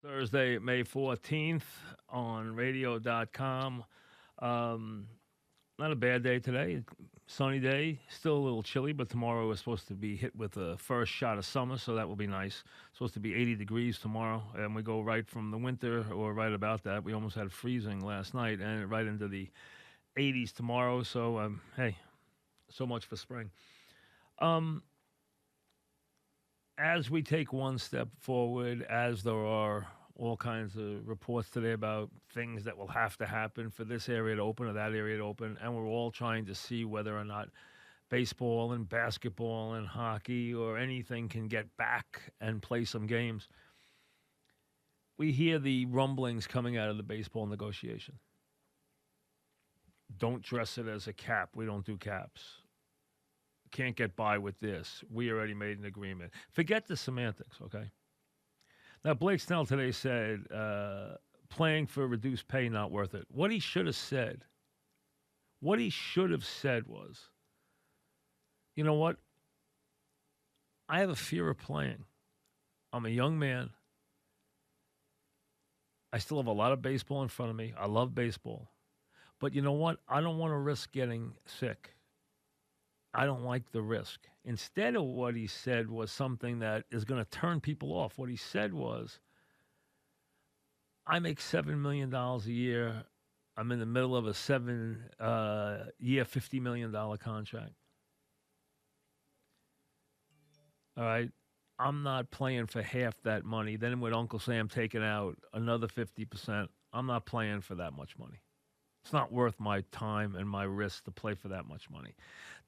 Thursday, May 14th on radio.com. Um, Not a bad day today. Sunny day, still a little chilly, but tomorrow is supposed to be hit with the first shot of summer, so that will be nice. Supposed to be 80 degrees tomorrow, and we go right from the winter, or right about that. We almost had freezing last night, and right into the 80s tomorrow. So, hey, so much for spring. Um, as we take one step forward, as there are all kinds of reports today about things that will have to happen for this area to open or that area to open, and we're all trying to see whether or not baseball and basketball and hockey or anything can get back and play some games. We hear the rumblings coming out of the baseball negotiation. Don't dress it as a cap. We don't do caps. Can't get by with this. We already made an agreement. Forget the semantics, okay? Now, Blake Snell today said playing for reduced pay not worth it. What he should have said was, you know what? I have a fear of playing. I'm a young man. I still have a lot of baseball in front of me. I love baseball. But you know what? I don't want to risk getting sick. I don't like the risk. Instead of what he said was something that is going to turn people off. What he said was, I make $7 million a year. I'm in the middle of a 7 year, $50 million contract. All right. I'm not playing for half that money. Then with Uncle Sam taking out another 50%, I'm not playing for that much money. It's not worth my time and my risk to play for that much money.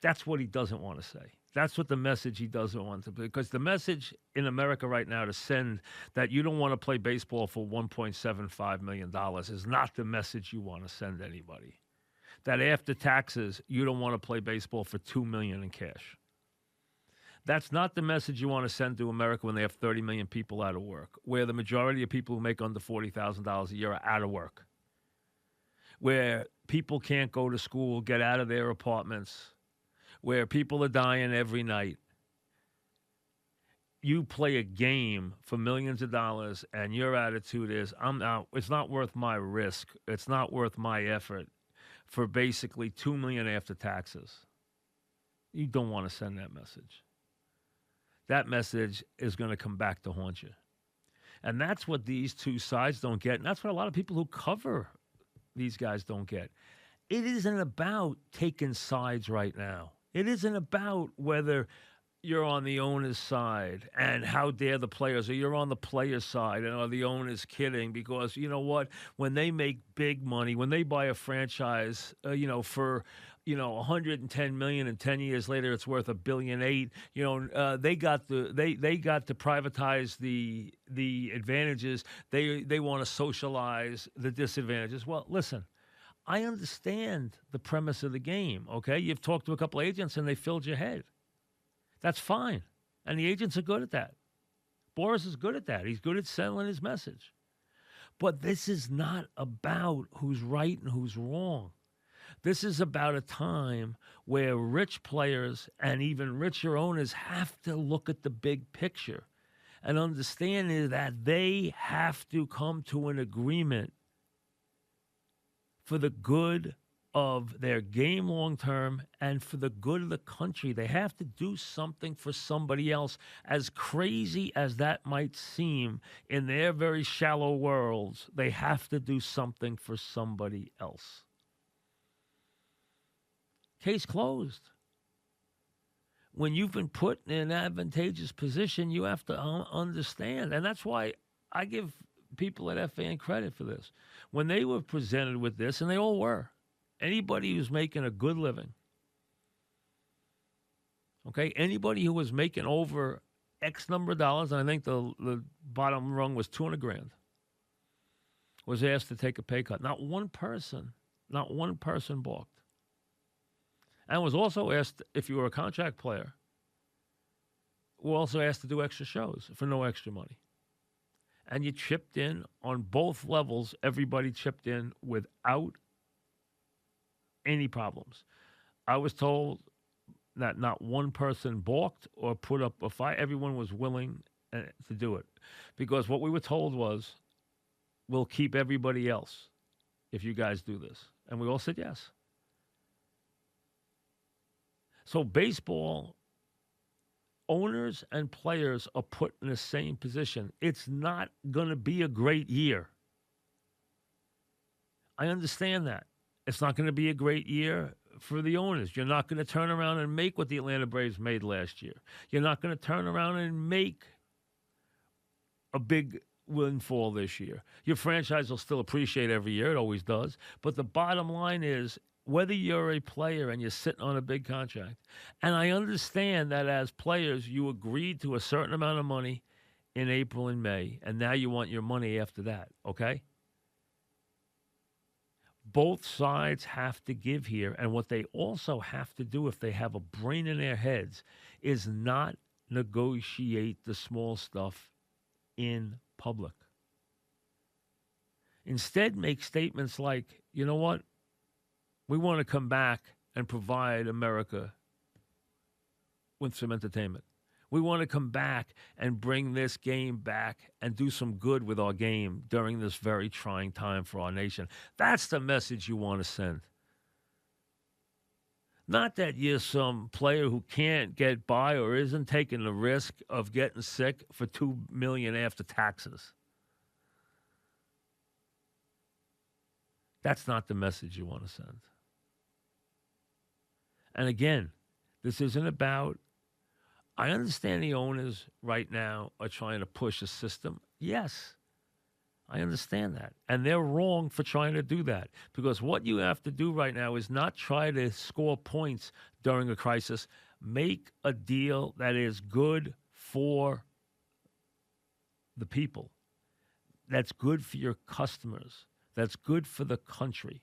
That's what he doesn't want to say. That's what the message he doesn't want to, because the message in America right now to send that you don't want to play baseball for $1.75 million is not the message you want to send anybody. That after taxes, you don't want to play baseball for $2 million in cash. That's not the message you want to send to America when they have 30 million people out of work, where the majority of people who make under $40,000 a year are out of work, where people can't go to school, get out of their apartments, where people are dying every night. You play a game for millions of dollars, and your attitude is, I'm out. It's not worth my risk. It's not worth my effort for basically $2 million after taxes. You don't want to send that message. That message is going to come back to haunt you. And that's what these two sides don't get. And that's what a lot of people who cover these guys don't get. It isn't about taking sides right now. It isn't about whether you're on the owner's side and how dare the players, or you're on the player's side and are the owners kidding, because you know what? When they make big money, when they buy a franchise, for 110 million, and 10 years later it's worth $1.8 billion. They got to privatize the advantages. They want to socialize the disadvantages. Well, listen. I understand the premise of the game, okay? You've talked to a couple agents and they filled your head. That's fine. And the agents are good at that. Boris is good at that. He's good at selling his message. But this is not about who's right and who's wrong. This is about a time where rich players and even richer owners have to look at the big picture and understand that they have to come to an agreement for the good of their game long term and for the good of the country. They have to do something for somebody else. As crazy as that might seem in their very shallow worlds, they have to do something for somebody else. Case closed. When you've been put in an advantageous position, you have to understand. And that's why I give people at FAN credit for this. When they were presented with this, and they all were, anybody who's making a good living, okay, anybody who was making over X number of dollars, and I think the bottom rung was $200,000, was asked to take a pay cut. Not one person balked. And was also asked, if you were a contract player, were also asked to do extra shows for no extra money. And you chipped in on both levels. Everybody chipped in without any problems. I was told that not one person balked or put up a fight. Everyone was willing to do it. Because what we were told was, we'll keep everybody else if you guys do this. And we all said yes. So baseball owners and players are put in the same position. It's not going to be a great year. I understand that. It's not going to be a great year for the owners. You're not going to turn around and make what the Atlanta Braves made last year. You're not going to turn around and make a big windfall this year. Your franchise will still appreciate every year. It always does. But the bottom line is, whether you're a player and you're sitting on a big contract, and I understand that as players, you agreed to a certain amount of money in April and May, and now you want your money after that, okay? Both sides have to give here, and what they also have to do, if they have a brain in their heads, is not negotiate the small stuff in public. Instead, make statements like, you know what? We want to come back and provide America with some entertainment. We want to come back and bring this game back and do some good with our game during this very trying time for our nation. That's the message you want to send. Not that you're some player who can't get by or isn't taking the risk of getting sick for $2 million after taxes. That's not the message you want to send. And again, this isn't about, I understand the owners right now are trying to push a system. Yes, I understand that. And they're wrong for trying to do that. Because what you have to do right now is not try to score points during a crisis. Make a deal that is good for the people. That's good for your customers. That's good for the country.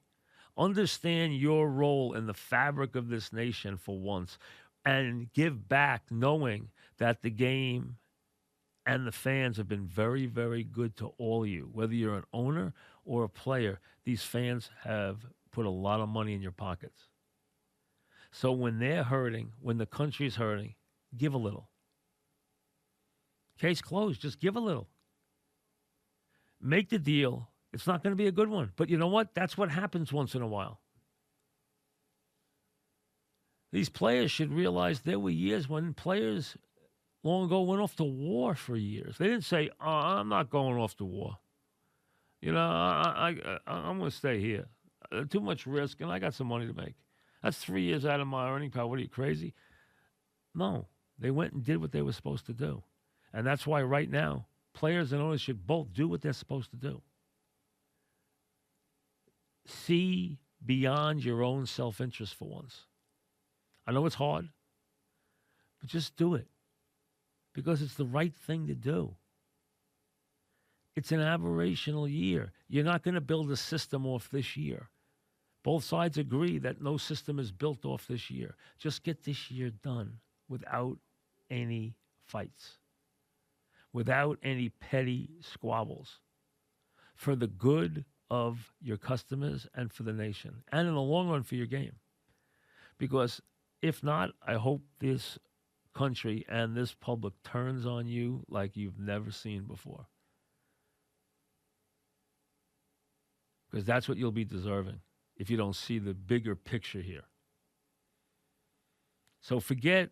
Understand your role in the fabric of this nation for once and give back knowing that the game and the fans have been very, very good to all of you. Whether you're an owner or a player, these fans have put a lot of money in your pockets. So when they're hurting, when the country's hurting, give a little. Case closed, just give a little. Make the deal. It's not going to be a good one. But you know what? That's what happens once in a while. These players should realize there were years when players long ago went off to war for years. They didn't say, oh, I'm not going off to war. You know, I'm going to stay here. Too much risk, and I got some money to make. That's 3 years out of my earning power. What are you, crazy? No. They went and did what they were supposed to do. And that's why right now, players and owners should both do what they're supposed to do. See beyond your own self-interest for once. I know it's hard, but just do it because it's the right thing to do. It's an aberrational year. You're not going to build a system off this year. Both sides agree that no system is built off this year. Just get this year done without any fights, without any petty squabbles, for the good of your customers and for the nation, and in the long run for your game. Because if not, I hope this country and this public turns on you like you've never seen before. Because that's what you'll be deserving if you don't see the bigger picture here. So forget,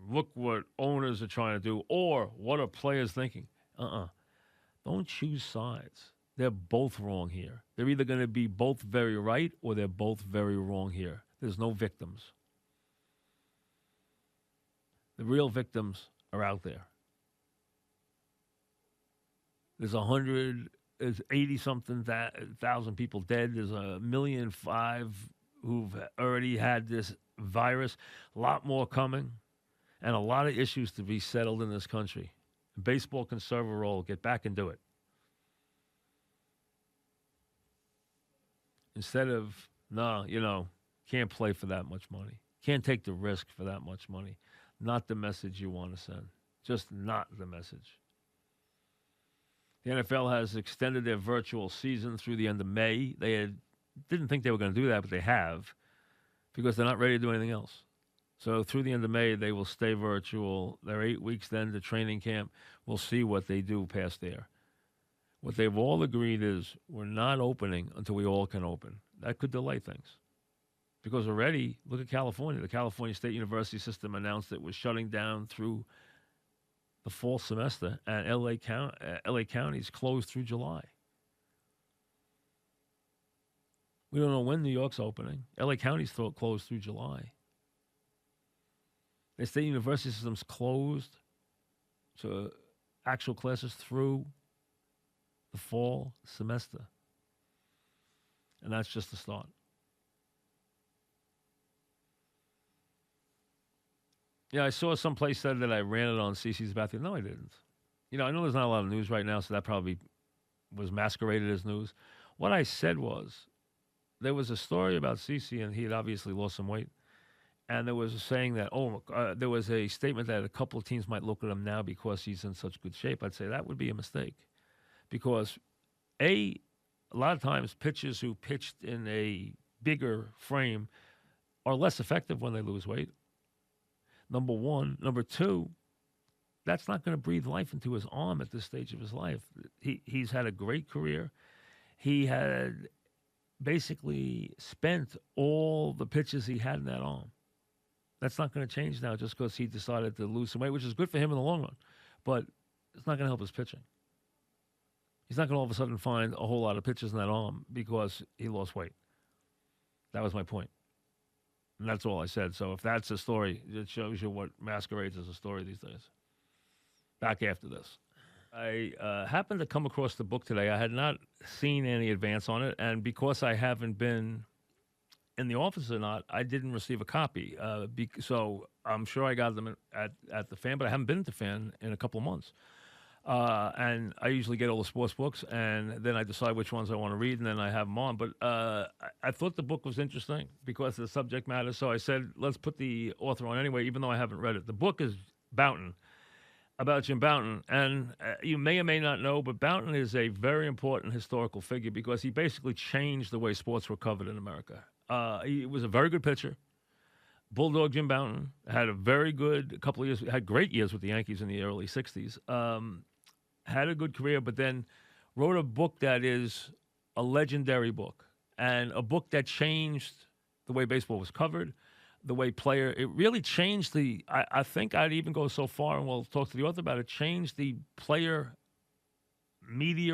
look what owners are trying to do or what are players thinking. Don't choose sides. They're both wrong here. They're either going to be both very right or they're both very wrong here. There's no victims. The real victims are out there. There's 80-something thousand people dead. There's 1.5 million who've already had this virus. A lot more coming. And a lot of issues to be settled in this country. Baseball can serve a role. Get back and do it. Instead of, can't play for that much money. Can't take the risk for that much money. Not the message you want to send. Just not the message. The NFL has extended their virtual season through the end of May. Didn't think they were going to do that, but they have, because they're not ready to do anything else. So through the end of May, they will stay virtual. They're 8 weeks then to training camp. We'll see what they do past there. What they've all agreed is we're not opening until we all can open. That could delay things. Because already, look at California. The California State University system announced it was shutting down through the fall semester, and LA counties closed through July. We don't know when New York's opening. LA county's closed through July. The state university system's closed to actual classes through the fall semester. And that's just the start. Yeah, I saw someplace said that I ran it on CC's bathroom. No, I didn't. I know there's not a lot of news right now, so that probably was masqueraded as news. What I said was, there was a story about CC, and he had obviously lost some weight. And there was a saying that, there was a statement that a couple of teams might look at him now because he's in such good shape. I'd say that would be a mistake. Because, a lot of times pitchers who pitched in a bigger frame are less effective when they lose weight. Number one. Number two, that's not going to breathe life into his arm at this stage of his life. He's had a great career. He had basically spent all the pitches he had in that arm. That's not going to change now just because he decided to lose some weight, which is good for him in the long run. But it's not going to help his pitching. He's not going to all of a sudden find a whole lot of pitches in that arm because he lost weight. That was my point. And that's all I said. So if that's a story, it shows you what masquerades as a story these days. Back after this. I happened to come across the book today. I had not seen any advance on it. And because I haven't been in the office or not, I didn't receive a copy. So I'm sure I got them at the Fan, but I haven't been at the Fan in a couple of months. And I usually get all the sports books, and then I decide which ones I want to read, and then I have them on. But I thought the book was interesting because of the subject matter, so I said, let's put the author on anyway, even though I haven't read it. The book is Bouton, about Jim Bouton. And you may or may not know, but Bouton is a very important historical figure because he basically changed the way sports were covered in America. He was a very good pitcher. Bulldog Jim Bouton had a very good couple of years, had great years with the Yankees in the early 60s. Had a good career, but then wrote a book that is a legendary book and a book that changed the way baseball was covered, the way it really changed I think I'd even go so far, and we'll talk to the author about it, changed the player-media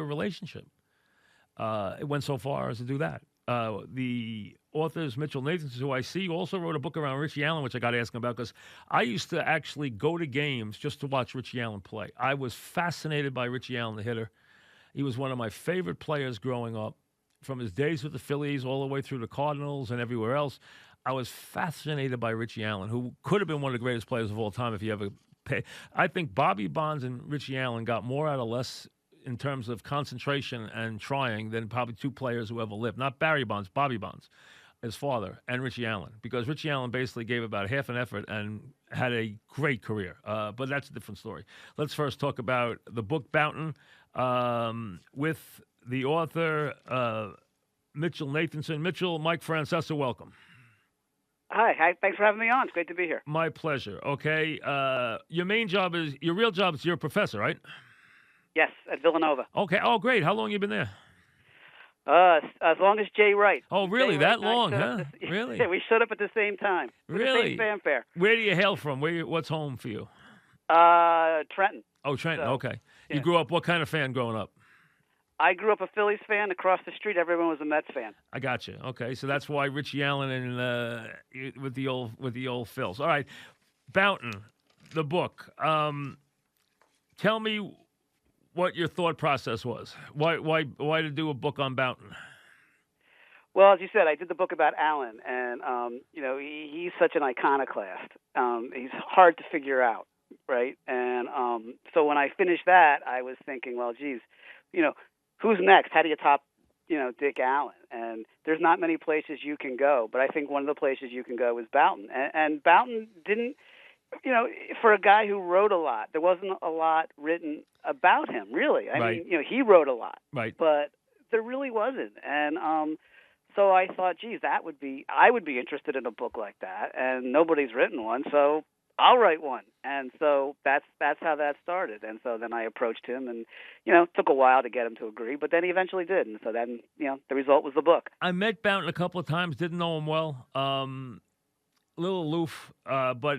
relationship. It went so far as to do that. The author is Mitchell Nathanson, who I see also wrote a book around Richie Allen, which I got to ask him about because I used to actually go to games just to watch Richie Allen play. I was fascinated by Richie Allen, the hitter. He was one of my favorite players growing up, from his days with the Phillies all the way through the Cardinals and everywhere else. I was fascinated by Richie Allen, who could have been one of the greatest players of all time if he ever paid. I think Bobby Bonds and Richie Allen got more out of less in terms of concentration and trying than probably two players who ever lived. Not Barry Bonds, Bobby Bonds, his father, and Richie Allen. Because Richie Allen basically gave about half an effort and had a great career. But that's a different story. Let's first talk about the book Bouton with the author, Mitchell Nathanson. Mitchell, Mike Francesa, welcome. Hi. Thanks for having me on. It's great to be here. My pleasure. Okay. Your real job is you're a professor, right? Yes, at Villanova. Okay. Oh, great. How long have you been there? As long as Jay Wright. Oh, really? That long, huh? Really? Yeah, we showed up at the same time. Really? The same fanfare. Where do you hail from? What's home for you? Trenton. Oh, Trenton. So, okay. yeah. You grew up. What kind of fan growing up? I grew up a Phillies fan. Across the street, everyone was a Mets fan. I got you. Okay, so that's why Richie Allen and with the old Phils. All right, Bouton, the book. Tell me what your thought process was. Why to do a book on Bouton? Well, as you said, I did the book about Allen, and he's such an iconoclast. He's hard to figure out, right? And so when I finished that, I was thinking, well, geez, who's next? How do you top, Dick Allen? And there's not many places you can go, but I think one of the places you can go is Bouton. And Bouton didn't, for a guy who wrote a lot, there wasn't a lot written about him, really. I mean, he wrote a lot, right? But there really wasn't. And So I thought, geez, I would be interested in a book like that, and nobody's written one, so I'll write one. And so that's how that started. And so then I approached him, and it took a while to get him to agree, but then he eventually did. And so then the result was the book. I met Boughton a couple of times, didn't know him well. A little aloof, but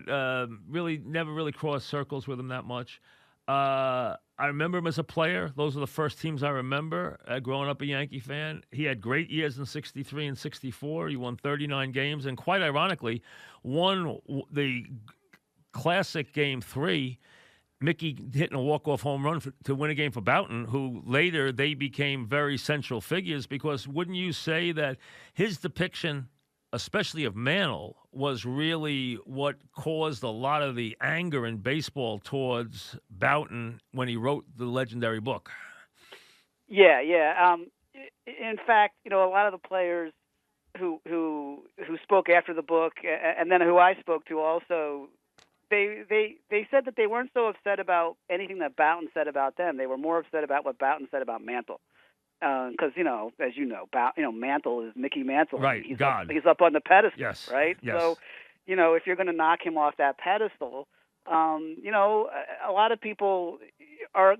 really never really crossed circles with him that much. I remember him as a player. Those are the first teams I remember growing up a Yankee fan. He had great years in 63 and 64. He won 39 games, and quite ironically, won the classic Game 3, Mickey hitting a walk-off home run to win a game for Boughton, who later they became very central figures because wouldn't you say that his depiction, especially of Mantle, was really what caused a lot of the anger in baseball towards Boughton when he wrote the legendary book? Yeah, yeah. In fact, a lot of the players who spoke after the book, and then who I spoke to also, they said that they weren't so upset about anything that Boughton said about them. They were more upset about what Boughton said about Mantle. Because as you know, Mantle is Mickey Mantle. Right, he's God. He's up on the pedestal. Yes, right. yes. So, if you're going to knock him off that pedestal, a lot of people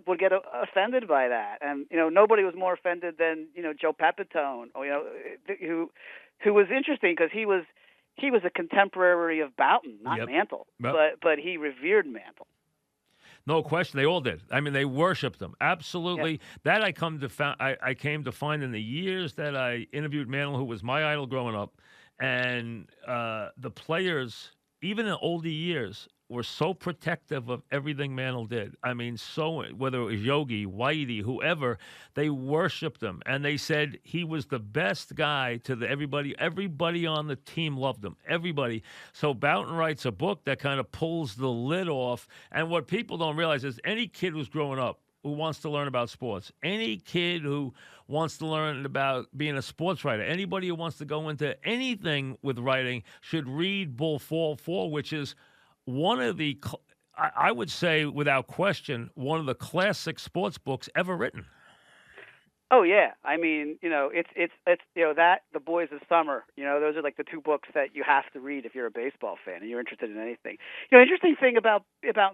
would get offended by that, and nobody was more offended than Joe Pepitone, who was interesting because he was a contemporary of Boughton, not Yep. Mantle, Yep. but he revered Mantle. No question, they all did. I mean, they worshipped him. Absolutely. Yeah. That I came to find in the years that I interviewed Mantle, who was my idol growing up, and the players, even in older years, were so protective of everything Mantle did. I mean, so whether it was Yogi, Whitey, whoever, they worshipped him, and they said he was the best guy to everybody. Everybody on the team loved him. Everybody. So Boughton writes a book that kind of pulls the lid off. And what people don't realize is any kid who's growing up who wants to learn about sports, any kid who wants to learn about being a sports writer, anybody who wants to go into anything with writing should read Bull Fall 4, which is one of the, I would say without question, one of the classic sports books ever written. Oh yeah, I mean, it's that The Boys of Summer. Those are like the two books that you have to read if you're a baseball fan and you're interested in anything. Interesting thing about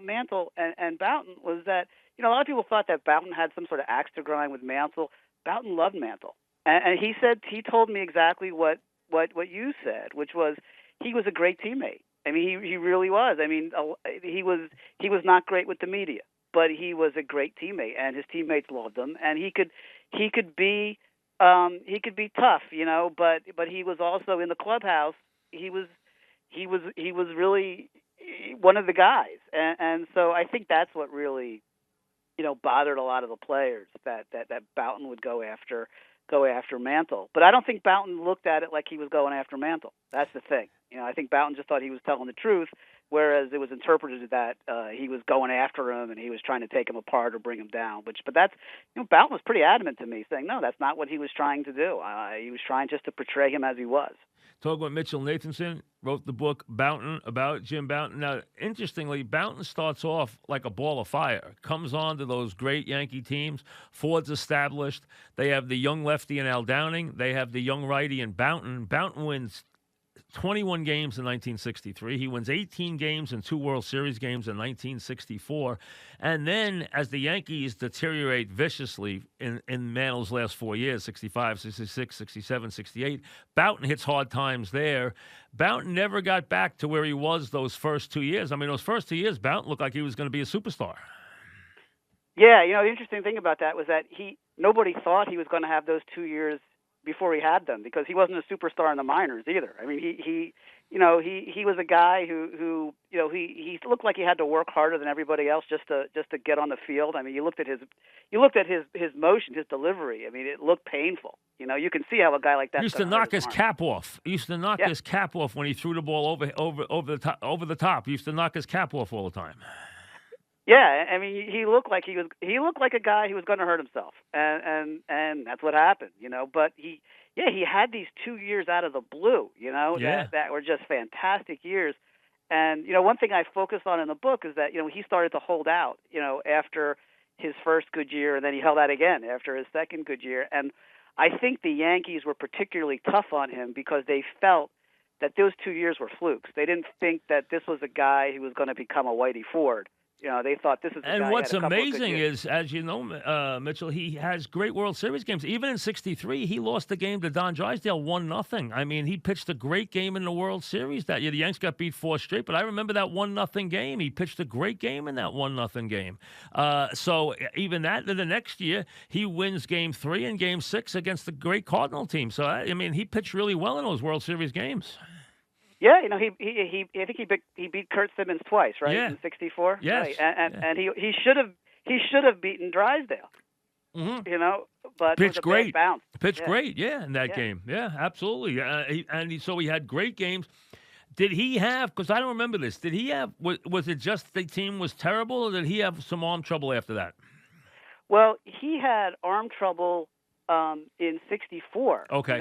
Mantle and Boughton was that a lot of people thought that Boughton had some sort of axe to grind with Mantle. Boughton loved Mantle, and he told me exactly what you said, which was he was a great teammate. I mean, he really was. I mean, he was not great with the media, but he was a great teammate, and his teammates loved him. And he could be tough, but he was also in the clubhouse. He was really one of the guys, and so I think that's what really bothered a lot of the players that Boughton would go after Mantle. But I don't think Boughton looked at it like he was going after Mantle. That's the thing. I think Boughton just thought he was telling the truth, whereas it was interpreted that he was going after him and he was trying to take him apart or bring him down. But that's Boughton was pretty adamant to me, saying no, that's not what he was trying to do. He was trying just to portray him as he was. Talking about Mitchell Nathanson, wrote the book Boughton about Jim Boughton. Now, interestingly, Boughton starts off like a ball of fire, comes on to those great Yankee teams. Ford's established. They have the young lefty in Al Downing. They have the young righty in Boughton. Boughton wins 21 games in 1963. He wins 18 games and 2 World Series games in 1964. And then as the Yankees deteriorate viciously in Mantle's last 4 years, 65, 66, 67, 68, Boughton hits hard times there. Boughton never got back to where he was those first 2 years. I mean, those first 2 years, Boughton looked like he was going to be a superstar. Yeah, the interesting thing about that was that nobody thought he was going to have those 2 years before he had them, because he wasn't a superstar in the minors either. I mean, he was a guy who he looked like he had to work harder than everybody else just to get on the field. I mean, you looked at his motion, his delivery. I mean, it looked painful. You can see how a guy like that used to knock his cap off. He used to knock his cap off when he threw the ball over the top. He used to knock his cap off all the time. Yeah, I mean, he looked like a guy who was going to hurt himself, and that's what happened, But he had these 2 years out of the blue, that were just fantastic years. And one thing I focus on in the book is that he started to hold out, after his first good year, and then he held out again after his second good year. And I think the Yankees were particularly tough on him because they felt that those 2 years were flukes. They didn't think that this was a guy who was going to become a Whitey Ford. They thought this is a And guy who what's had a couple of good amazing years. is, as you know, Mitchell, he has great World Series games. Even in '63, he lost the game to Don Drysdale 1-0. I mean, he pitched a great game in the World Series that year. The Yanks got beat 4 straight, but I remember that 1-0 game. He pitched a great game in that 1-0 game. So even that, the next year, he wins Game 3 and Game 6 against the great Cardinal team. So I mean, he pitched really well in those World Series games. Yeah, I think he beat Kurt Simmons twice, right? Yeah. In '64. Yes. Right. And Yeah. and he should have beaten Drysdale. Mm-hmm. But it was Pitched a great. bad bounce. Pitched Yeah. great, in that Yeah. game. Yeah, absolutely. So he had great games. Did he have, because I don't remember this, did he have, was it just the team was terrible, or did he have some arm trouble after that? Well, he had arm trouble in '64. Okay.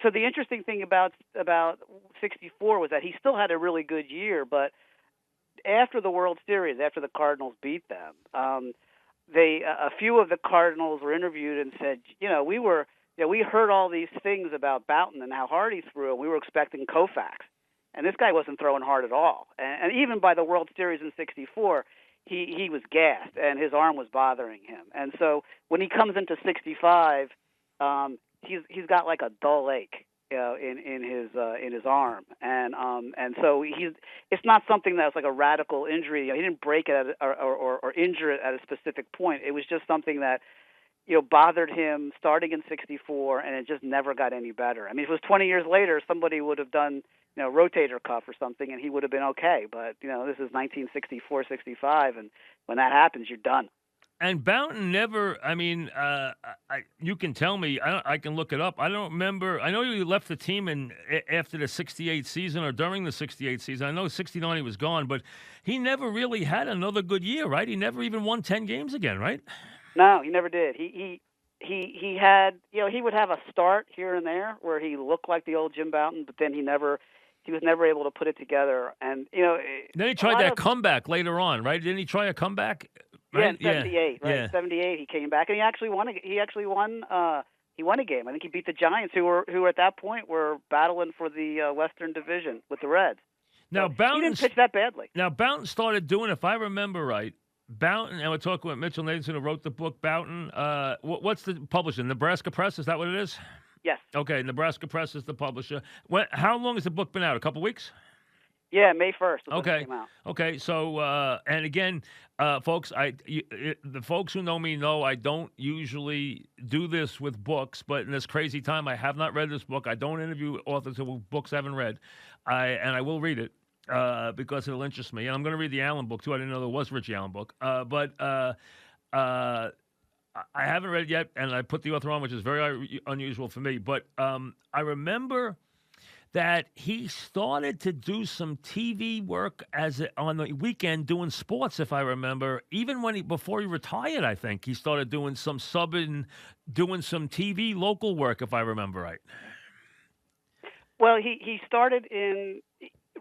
So the interesting thing about '64 was that he still had a really good year, but after the World Series, after the Cardinals beat them, a few of the Cardinals were interviewed and said, we heard all these things about Bouton and how hard he threw, and we were expecting Koufax, and this guy wasn't throwing hard at all. And even by the World Series in '64. He was gassed and his arm was bothering him, and so when he comes into '65, he's got like a dull ache, in his arm, and so it's not something that's like a radical injury. He didn't break it or injure it at a specific point. It was just something that bothered him starting in '64, and it just never got any better. I mean, if it was 20 years later, somebody would have done rotator cuff or something, and he would have been okay. But this is 1964, '65, and when that happens, you're done. And Bouton never, I mean, you can tell me, I can look it up. I don't remember. I know you left the team after the '68 season or during the '68 season. I know '69 he was gone, but he never really had another good year, right? He never even won 10 games again, right? No, he never did. He had, he would have a start here and there where he looked like the old Jim Bouton, but then he was never able to put it together. And then he tried that comeback later on, right? Didn't he try a comeback? Right? Yeah, in '78, right? Yeah. '78, he came back and he actually won. He won a game. I think he beat the Giants, who at that point were battling for the Western Division with the Reds. Now, so he didn't pitch that badly. Now, Bouton started doing, if I remember right, Bouton, and we're talking with Mitchell Nathanson, who wrote the book Bouton. What's the publisher? Nebraska Press, is that what it is? Yes. Okay, Nebraska Press is the publisher. How long has the book been out? A couple weeks? Yeah, May 1st. Okay. When it came out. Okay. So, and again, folks, the folks who know me know I don't usually do this with books, but in this crazy time, I have not read this book. I don't interview authors who books I haven't read, and I will read it because it'll interest me. And I'm going to read the Allen book too. I didn't know there was a Richie Allen book, but I haven't read it yet, and I put the author on, which is very unusual for me. But I remember that he started to do some TV work on the weekend doing sports, if I remember. Even before he retired, I think he started doing some subbing, doing some TV local work, if I remember right. Well, he started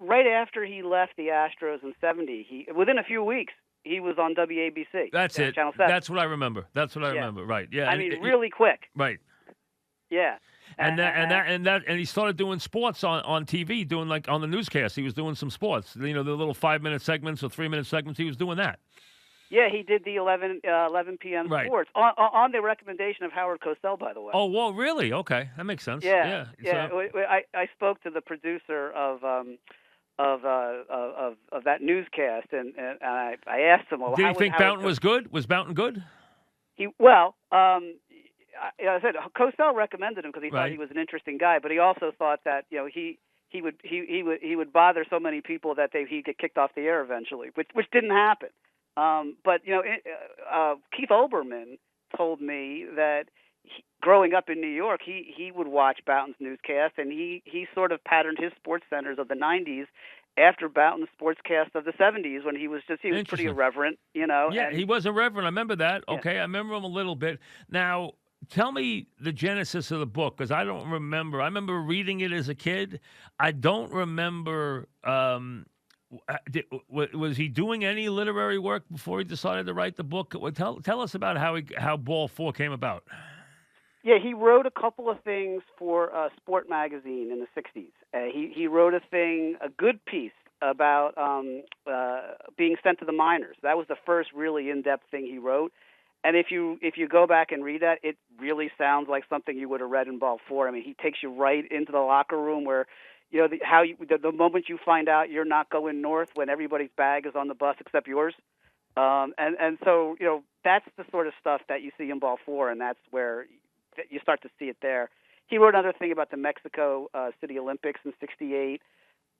right after he left the Astros in '70. Within a few weeks he was on WABC. That's it. Channel 7. That's what I remember. Remember. Right. Yeah. I mean, really quick. Right. Yeah. And he started doing sports on TV, doing like on the newscast. He was doing some sports. The little 5-minute segments or 3-minute segments. He was doing that. Yeah, he did the 11 p.m. Right. sports on the recommendation of Howard Cosell, by the way. Oh, well, really? Okay, that makes sense. Yeah. So, I spoke to the producer of that newscast, and I asked him, well, did he think Bouton was good? Was Bouton good? I said Cosell recommended him because he thought he was an interesting guy, but he also thought that he would bother so many people that he'd get kicked off the air eventually, which didn't happen. But Keith Olbermann told me that growing up in New York, he would watch Bouton's newscast, and he sort of patterned his sports centers of the '90s after Bouton's sportscast of the '70s when he was pretty irreverent, Yeah, he was irreverent. I remember that. Yeah. Okay, I remember him a little bit. Now, tell me the genesis of the book, because I don't remember. I remember reading it as a kid. I don't remember. Was he doing any literary work before he decided to write the book? Tell us about how Ball 4 came about. Yeah, he wrote a couple of things for Sport magazine in the '60s. He wrote a good piece about being sent to the minors. That was the first really in-depth thing he wrote. And if you go back and read that, it really sounds like something you would have read in Ball Four. I mean, he takes you right into the locker room where, the moment you find out you're not going north when everybody's bag is on the bus except yours. So that's the sort of stuff that you see in Ball Four, and that's where you start to see it there. He wrote another thing about the Mexico City Olympics in '68.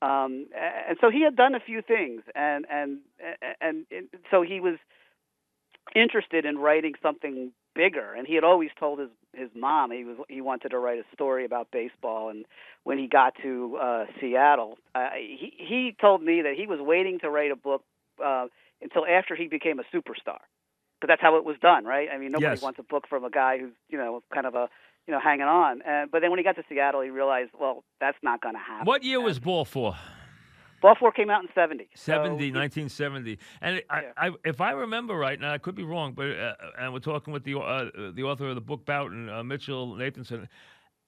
And so he had done a few things, and so he was interested in writing something bigger. And he had always told his mom he wanted to write a story about baseball. And when he got to Seattle, he told me that he was waiting to write a book until after he became a superstar, but that's how it was done, right? I mean, nobody Yes. wants a book from a guy who's kind of a hanging on. But then when he got to Seattle, he realized, well, that's not going to happen. What year was Ball Four? Ball Four came out in '70. 1970. And if I remember right, now I could be wrong, but and we're talking with the author of the book, Boughton, Mitchell Nathanson.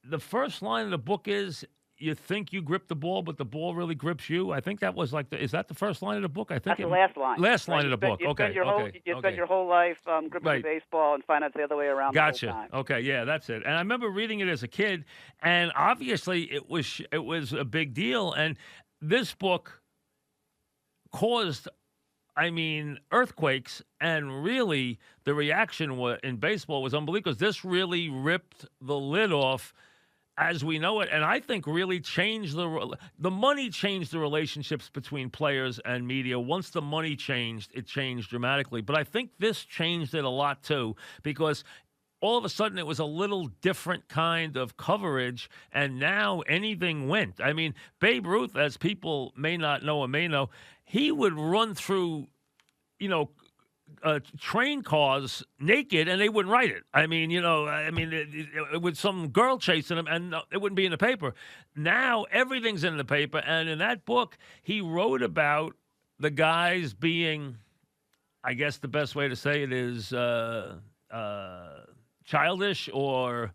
The first line of the book is, "You think you grip the ball, but the ball really grips you." I think that was is that the first line of the book? I think that's the last line. Last line of the book. You spend your whole life gripping Right. the baseball and find out it's the other way around. Gotcha. The whole time. Okay, yeah, that's it. And I remember reading it as a kid, and obviously it was a big deal. And this book caused, earthquakes, and really the reaction in baseball was unbelievable, because this really ripped the lid off as we know it, and I think really changed the money changed the relationships between players and media. Once the money changed, it changed dramatically. But I think this changed it a lot too, because all of a sudden it was a little different kind of coverage, and now anything went. I mean, Babe Ruth, as people may not know or may know, he would run through, train cars naked, and they wouldn't write it. With some girl chasing him, and it wouldn't be in the paper. Now everything's in the paper, and in that book, he wrote about the guys being, I guess the best way to say it is, childish, or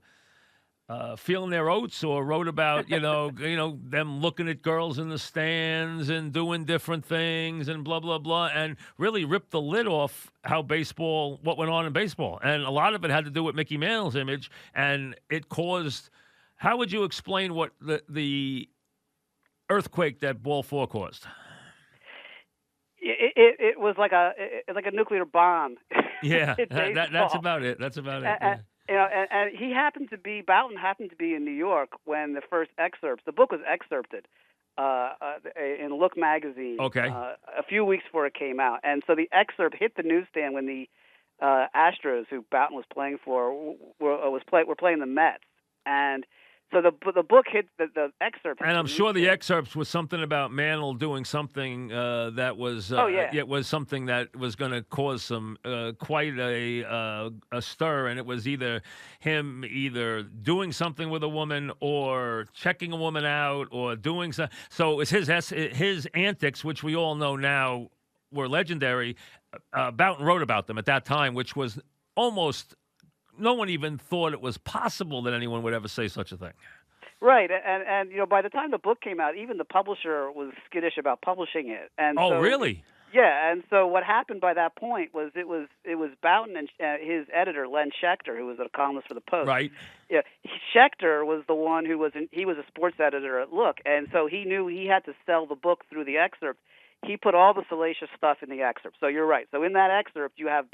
feeling their oats, or wrote about them looking at girls in the stands and doing different things and blah blah blah, and really ripped the lid off what went on in baseball. And a lot of it had to do with Mickey Mantle's image, and it caused. How would you explain what the earthquake that Ball Four caused? It was like a nuclear bomb. Yeah, that's about it. That's about it. And Boughton happened to be in New York when the first excerpts. The book was excerpted in Look magazine. Okay. A few weeks before it came out, and so the excerpt hit the newsstand when the Astros, who Boughton was playing for, were playing the Mets, and so the book hit the excerpt. And I'm sure the excerpts was something about Mantle doing something that was it was something that was going to cause some quite a stir, and it was either him doing something with a woman, or checking a woman out, or doing something. So it was his antics, which we all know now were legendary. Boughton wrote about them at that time, which was almost. No one even thought it was possible that anyone would ever say such a thing. Right, and by the time the book came out, even the publisher was skittish about publishing it. And really? Yeah, and so what happened by that point was it was Boughton and his editor Len Schechter, who was a columnist for the Post. Right. Yeah, Schechter was the one who was he was a sports editor at Look, and so he knew he had to sell the book through the excerpt. He put all the salacious stuff in the excerpt. So you're right. So in that excerpt, you have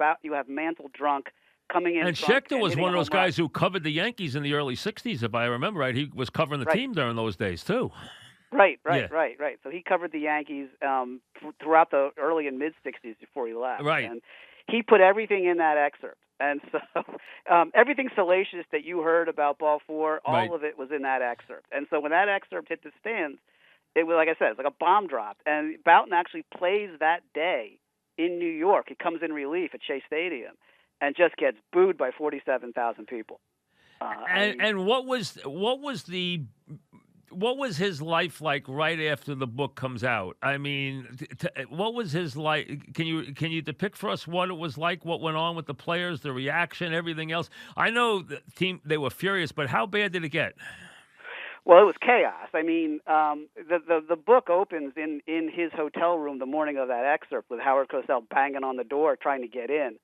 Mantle drunk. Coming in, and Schechter was one of those guys who covered the Yankees in the early '60s, if I remember right. He was covering the team during those days too. Right. So he covered the Yankees throughout the early and mid '60s before he left. Right. And he put everything in that excerpt, and so everything salacious that you heard about Ball Four, all of it was in that excerpt. And so when that excerpt hit the stands, it was, like I said, it's like a bomb dropped. And Boughton actually plays that day in New York. He comes in relief at Shea Stadium, and just gets booed by 47,000 people. And what was what was his life like right after the book comes out? I mean, what was his like? Can you depict for us what it was like? What went on with the players, the reaction, everything else? I know the team they were furious, but how bad did it get? Well, it was chaos. I mean, the book opens in his hotel room the morning of that excerpt with Howard Cosell banging on the door trying to get in,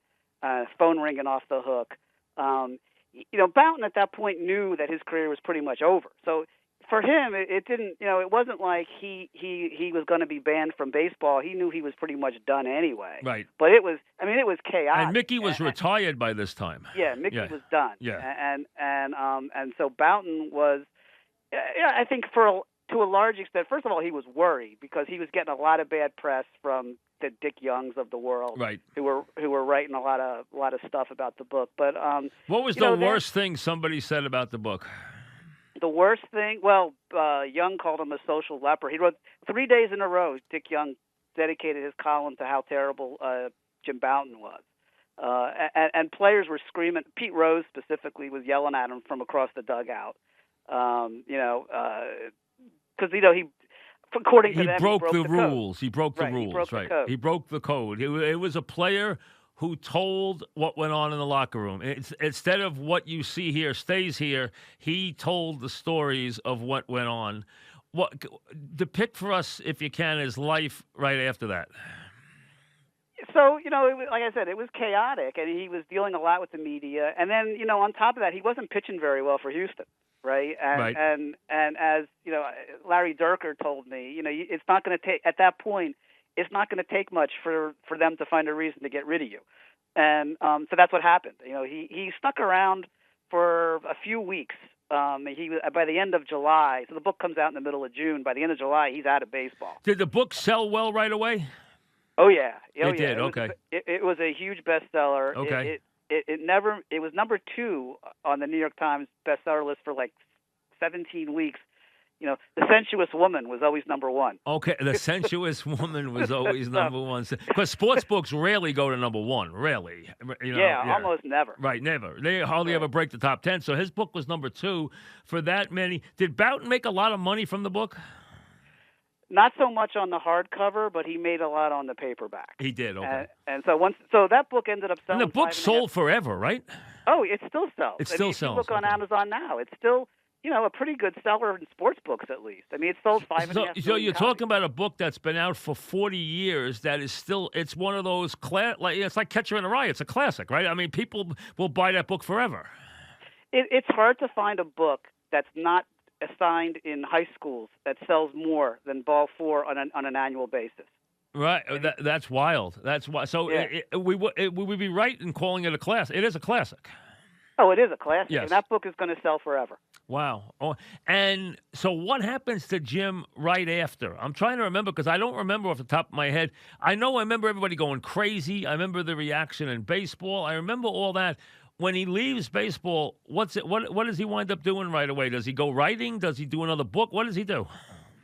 phone ringing off the hook. Boughton at that point knew that his career was pretty much over. So for him, it didn't. It wasn't like he was going to be banned from baseball. He knew he was pretty much done anyway. Right. But it was. I mean, it was chaotic. And Mickey was retired by this time. Yeah, Mickey was done. Yeah. And so Boughton was. I think to a large extent, first of all, he was worried because he was getting a lot of bad press from the Dick Youngs of the world, right? Who were writing a lot of stuff about the book. But what was the worst thing somebody said about the book? The worst thing, well, Young called him a social leper. He wrote 3 days in a row. Dick Young dedicated his column to how terrible Jim Boughton was, and players were screaming. Pete Rose specifically was yelling at him from across the dugout. Because he, according to them, he broke the rules. Code. He broke the right, rules. He broke right. The code. He broke the code. It was a player who told what went on in the locker room. Instead of what you see here stays here, he told the stories of what went on. What depict for us, if you can, his life right after that. So, it was, like I said, it was chaotic, and he was dealing a lot with the media. And then, on top of that, he wasn't pitching very well for Houston. Right, and as Larry Durker told me, it's not going to take at that point. It's not going to take much for them to find a reason to get rid of you, and so that's what happened. He stuck around for a few weeks. He by the end of July, so the book comes out in the middle of June. By the end of July, he's out of baseball. Did the book sell well right away? Oh yeah, it did. Okay, it was a huge bestseller. Okay. It was number 2 on the New York Times bestseller list for like 17 weeks. The Sensuous Woman was always number 1. Okay, The Sensuous Woman was always number 1. Because sports books rarely go to number 1, rarely. Almost never. Right, never. They hardly ever break the top 10. So his book was number 2 for that many. Did Boughton make a lot of money from the book? Not so much on the hardcover, but he made a lot on the paperback. He did, okay. And so that book ended up selling. And the book sold forever, right? Oh, it still sells. It's still selling. If you look on Amazon now, it's still a pretty good seller in sports books at least. I mean, it sold 5.5 million So you're copies. talking about a book that's been out for 40 years that is still. It's one of those it's like Catcher in the Rye. It's a classic, right? I mean, people will buy that book forever. It's hard to find a book that's not assigned in high schools that sells more than Ball 4 on an annual basis. Right, that's wild. That's why. So we would be right in calling it a class. It is a classic. Oh, it is a classic, yes. And that book is going to sell forever. Wow. Oh, and so what happens to Jim right after? I'm trying to remember because I don't remember off the top of my head. I remember everybody going crazy. I remember the reaction in baseball. I remember all that. When he leaves baseball, what does he wind up doing right away? Does he go writing? Does he do another book? What does he do?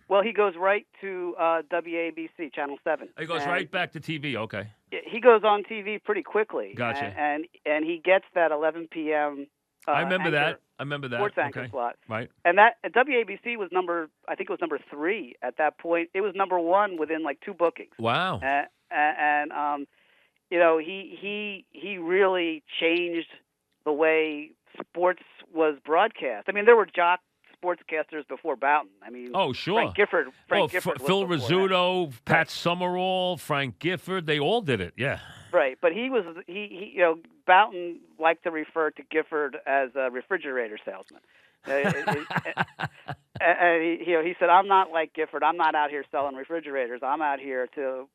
Well, he goes right to WABC, Channel 7. He goes right back to TV, okay. He goes on TV pretty quickly. Gotcha. And he gets that 11 p.m. I remember that. Sports anchor slot. Right. And that WABC was number 3 at that point. It was number 1 within like 2 bookings. Wow. He really changed the way sports was broadcast. I mean, there were jock sportscasters before Boughton. I mean, oh sure, Frank Gifford, Phil Rizzuto, Pat Summerall, Frank Gifford, they all did it. Yeah, right. But he Boughton liked to refer to Gifford as a refrigerator salesman. And he said, "I'm not like Gifford. I'm not out here selling refrigerators. I'm out here to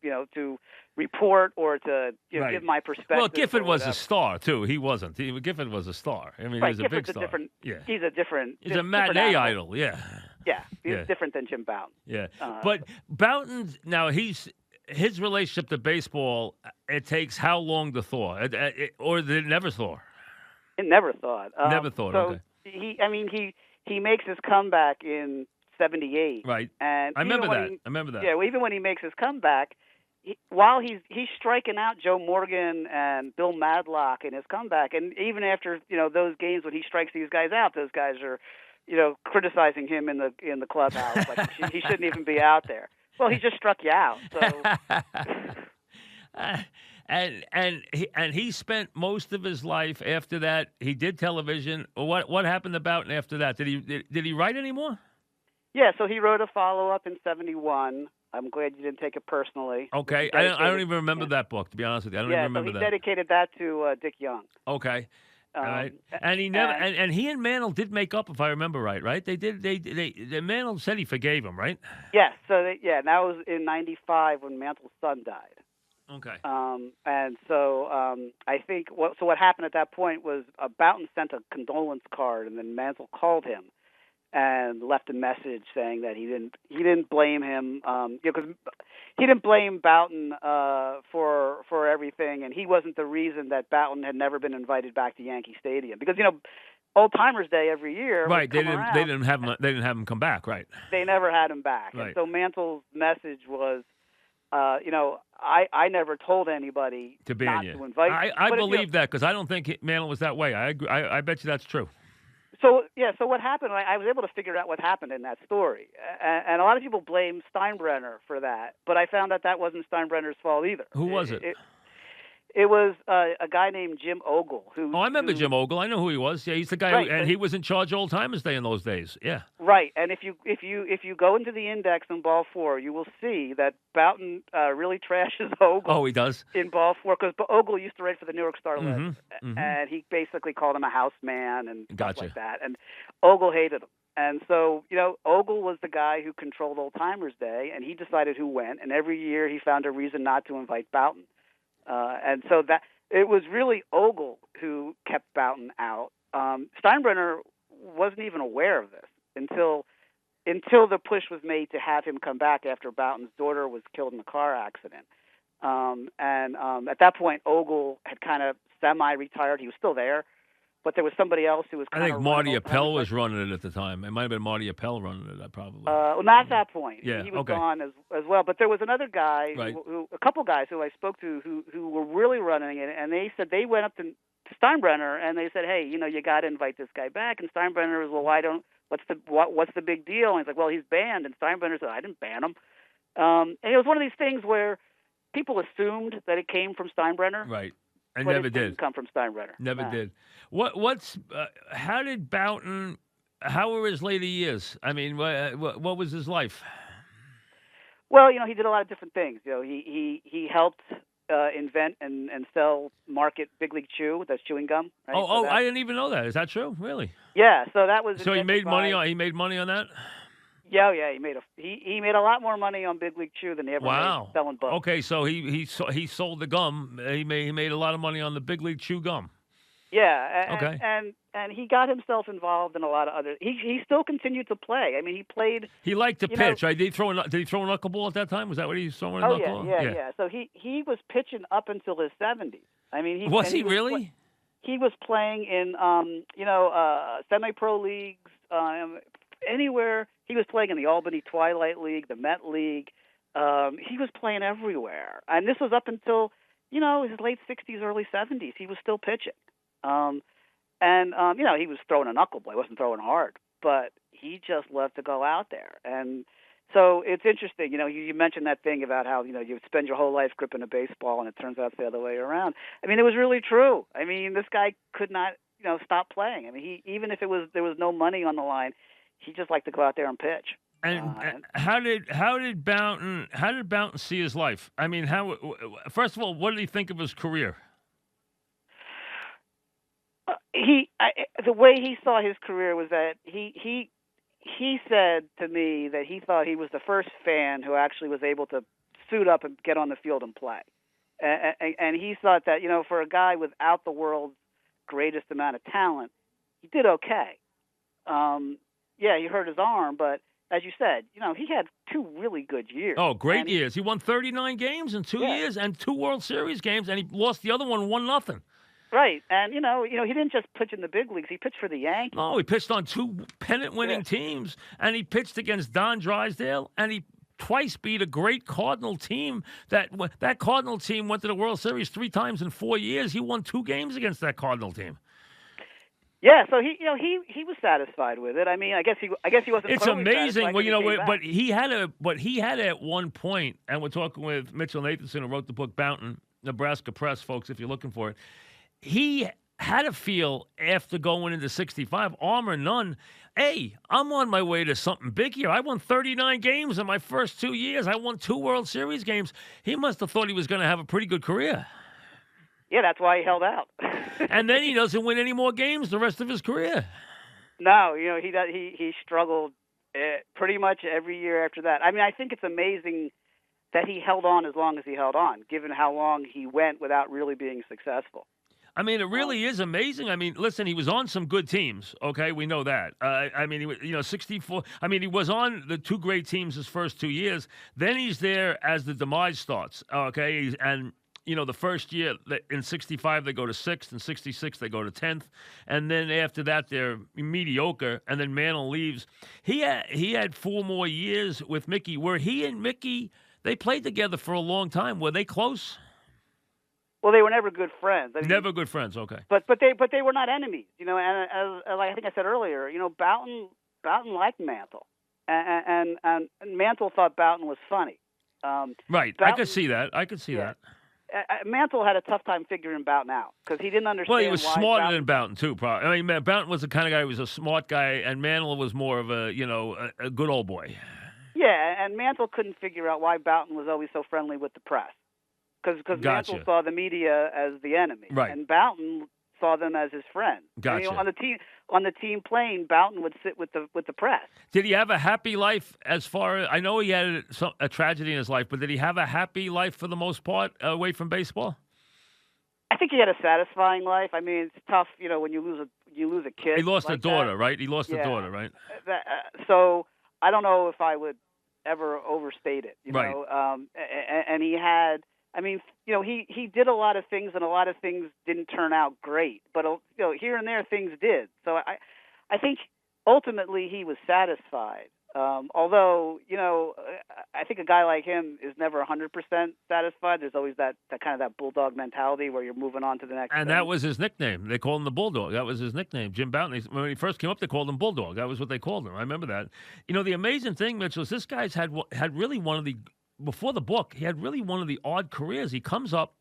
report or to give my perspective." Well, Gifford was a star too. He wasn't. Gifford was a star. I mean, he was a big star. He's a different. He's a matinee idol. Yeah. Yeah, he's different than Jim Boughton. Yeah, but Boughton now his relationship to baseball. It takes how long to thaw, or did it never thaw? It never thawed. Never thawed. So okay. He makes his comeback in '78. Right. And I remember that. Yeah, well, even when he makes his comeback, while he's striking out Joe Morgan and Bill Madlock in his comeback, and even after those games when he strikes these guys out, those guys are criticizing him in the clubhouse, like he shouldn't even be out there. Well, he just struck you out. So, and he spent most of his life after that. He did television. What happened to Boughton after that? Did he write anymore? yeah. So he wrote a follow up in '71. I'm glad you didn't take it personally. Okay, I don't even remember that book. To be honest with you, I don't even remember so he that. dedicated that to Dick Young. Okay. All right, and he never and he and Mantle did make up, if I remember right. Right? They did. They Mantle said he forgave him, right? Yes. And that was in '95 when Mantle's son died. Okay. And so I think what happened at that point was Boughton sent a condolence card, and then Mantle called him and left a message saying that he didn't blame him, because he didn't blame Boughton for everything, and he wasn't the reason that Boughton had never been invited back to Yankee Stadium, because Old Timers Day every year. Right, they didn't have him come back. Right, they never had him back, right. And so Mantle's message was, I never told anybody to ban you. To invite. I believe that, because I don't think Mantle was that way. I agree. I bet you that's true. So what happened? I was able to figure out what happened in that story, and a lot of people blame Steinbrenner for that, but I found that wasn't Steinbrenner's fault either. Who was it? It was a guy named Jim Ogle. I remember Jim Ogle. I know who he was. Yeah, he's the guy, right, and he was in charge of Old Timers Day in those days. Yeah. Right, and if you go into the index in Ball 4, you will see that Boughton really trashes Ogle. Oh, he does in Ball 4, because Ogle used to write for the New York Star Ledger, and he basically called him a house man and stuff like that. And Ogle hated him. And so, Ogle was the guy who controlled Old Timers Day, and he decided who went. And every year he found a reason not to invite Boughton. And so that it was really Ogle who kept Boughton out. Steinbrenner wasn't even aware of this until the push was made to have him come back after Boughton's daughter was killed in a car accident. At that point, Ogle had kind of semi-retired. He was still there, but there was somebody else who was kind of. I think Marty Appel was running it at the time. It might have been Marty Appel running it, probably. Well, not at that point. Yeah, he was gone as well. But there was another guy, right. A couple guys who I spoke to who were really running it, and they said they went up to Steinbrenner and they said, "Hey, you got to invite this guy back." And Steinbrenner was, "Well, what's the big deal?" And he's like, "Well, he's banned." And Steinbrenner said, "I didn't ban him." And it was one of these things where people assumed that it came from Steinbrenner, right? And but never it did didn't come from Steinbrenner. Never did. How did Boughton? How were his later years? I mean, what was his life? Well, he did a lot of different things. He helped invent and market Big League Chew. That's chewing gum. Right? I didn't even know that. Is that true? Really? Yeah. So that was. So he made money on that. Yeah, he made a lot more money on Big League Chew than he ever made selling books. Okay, so he sold the gum. He made a lot of money on the Big League Chew gum. Yeah. Okay. And he got himself involved in a lot of other. He still continued to play. I mean, he played. He liked to pitch. Right? Did he throw a knuckleball at that time? Was that what he was throwing? A knuckleball? Yeah. So he was pitching up until his 70s. I mean, was he really? He was playing in semi-pro leagues, anywhere. He was playing in the Albany Twilight League, the Met League. He was playing everywhere, and this was up until his late 60s, early 70s. He was still pitching. He was throwing a knuckleball. He wasn't throwing hard, but he just loved to go out there. And so it's interesting. You mentioned that thing about how, you spend your whole life gripping a baseball, and it turns out it's the other way around. I mean, it was really true. I mean, this guy could not, stop playing. I mean, even if there was no money on the line, he just liked to go out there and pitch. And how did Boughton see his life? I mean, first of all, what did he think of his career? The way he saw his career was that he said to me that he thought he was the first fan who actually was able to suit up and get on the field and play. And he thought that, for a guy without the world's greatest amount of talent, he did okay. He hurt his arm, but as you said, he had 2 really good years. Oh, great years. He won 39 games in 2 years and 2 World Series games, and he lost the other one 1-0. Right, and he didn't just pitch in the big leagues. He pitched for the Yankees. No, he pitched on 2 pennant-winning teams, and he pitched against Don Drysdale, and he twice beat a great Cardinal team. That Cardinal team went to the World Series 3 times in 4 years. He won 2 games against that Cardinal team. Yeah, so he was satisfied with it. I mean, I guess he wasn't It's totally amazing. satisfied Well, because he came but back. he had at one point, and we're talking with Mitchell Nathanson, who wrote the book Bounton, Nebraska Press, folks, if you're looking for it. He had a feel after going into 65, arm or none. Hey, I'm on my way to something big here. I won 39 games in my first 2 years. I won 2 World Series games. He must have thought he was going to have a pretty good career. Yeah, that's why he held out. And then he doesn't win any more games the rest of his career. No, he struggled pretty much every year after that. I mean, I think it's amazing that he held on as long as he held on, given how long he went without really being successful. I mean, it really is amazing. I mean, listen, he was on some good teams. Okay, we know that. I mean, he was, 64. I mean, he was on the two great teams his first 2 years. Then he's there as the demise starts. Okay, and the first year in 65 they go to 6th, and 66 they go to 10th, and then after that they're mediocre. And then Mantle leaves. He had 4 more years with Mickey. Where he and Mickey, they played together for a long time. Were they close? Well, they were never good friends. I mean, Never good friends. Okay. But they were not enemies. And as I think I said earlier, Boughton liked Mantle, and Mantle thought Boughton was funny. Right. Boughton, I could see that. that. Mantle had a tough time figuring Boughton out because he didn't understand. Well, he was why smarter than Boughton too. Probably. I mean, Boughton was the kind of guy who was a smart guy, and Mantle was more of a good old boy. Yeah, and Mantle couldn't figure out why Boughton was always so friendly with the press. Because Gotcha. Mantle saw the media as the enemy, right, and Boughton saw them as his friend. Gotcha. And, on the team plane, Boughton would sit with the press. Did he have a happy life? As far as I know, he had a tragedy in his life, but did he have a happy life for the most part away from baseball? I think he had a satisfying life. I mean, it's tough, when you lose a kid. He lost like a daughter, that. right? He lost a daughter, right? So I don't know if I would ever overstate it. Right. And he had. I mean, he did a lot of things, and a lot of things didn't turn out great. But here and there, things did. So I think ultimately he was satisfied. Although, I think a guy like him is never 100% satisfied. There's always that kind of that bulldog mentality where you're moving on to the next. And thing. that was his nickname. They called him the Bulldog. That was his nickname, Jim Boughton. When he first came up, they called him Bulldog. That was what they called him. I remember that. The amazing thing, Mitchell, is this guy's had really one of the. Before the book, he had really one of the odd careers. He comes up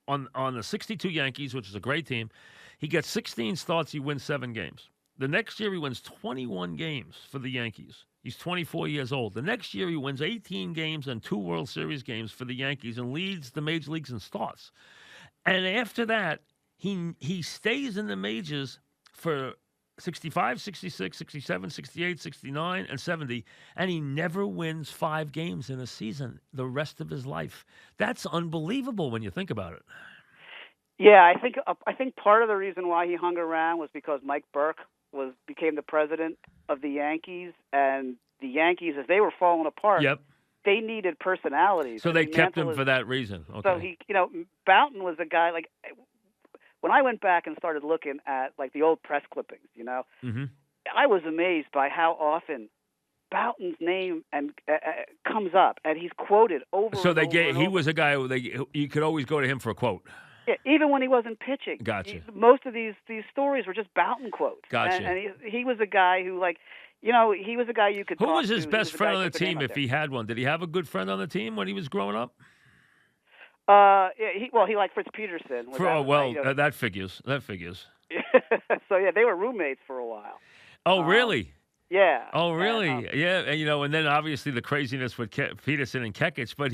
on the 62 Yankees, which is a great team. He gets 16 starts. He wins 7 games. The next year, he wins 21 games for the Yankees. He's 24 years old. The next year, he wins 18 games and 2 World Series games for the Yankees and leads the major leagues in starts. And after that, he stays in the majors for 65, 66, 67, 68, 69, and 70, and he never wins 5 games in a season the rest of his life. That's unbelievable when you think about it. Yeah, I think part of the reason why he hung around was because Mike Burke became the president of the Yankees, and the Yankees, as they were falling apart, yep, they needed personalities. So they kept him for that reason. Okay. So Boughton was a guy like. When I went back and started looking at like the old press clippings, mm-hmm. I was amazed by how often Boughton's name comes up, and he's quoted over. So and over he was a guy who you could always go to him for a quote. Yeah, even when he wasn't pitching. Gotcha. Most of these stories were just Boughton quotes. Gotcha. And he was a guy who he was a guy you could. Who talk was his to. best friend on the team if there. he had one? Did he have a good friend on the team when he was growing up? He liked Fritz Peterson. That figures. That figures. So yeah, they were roommates for a while. Oh, really? Yeah. Oh, really? Yeah. And then obviously the craziness with Peterson and Kekich, but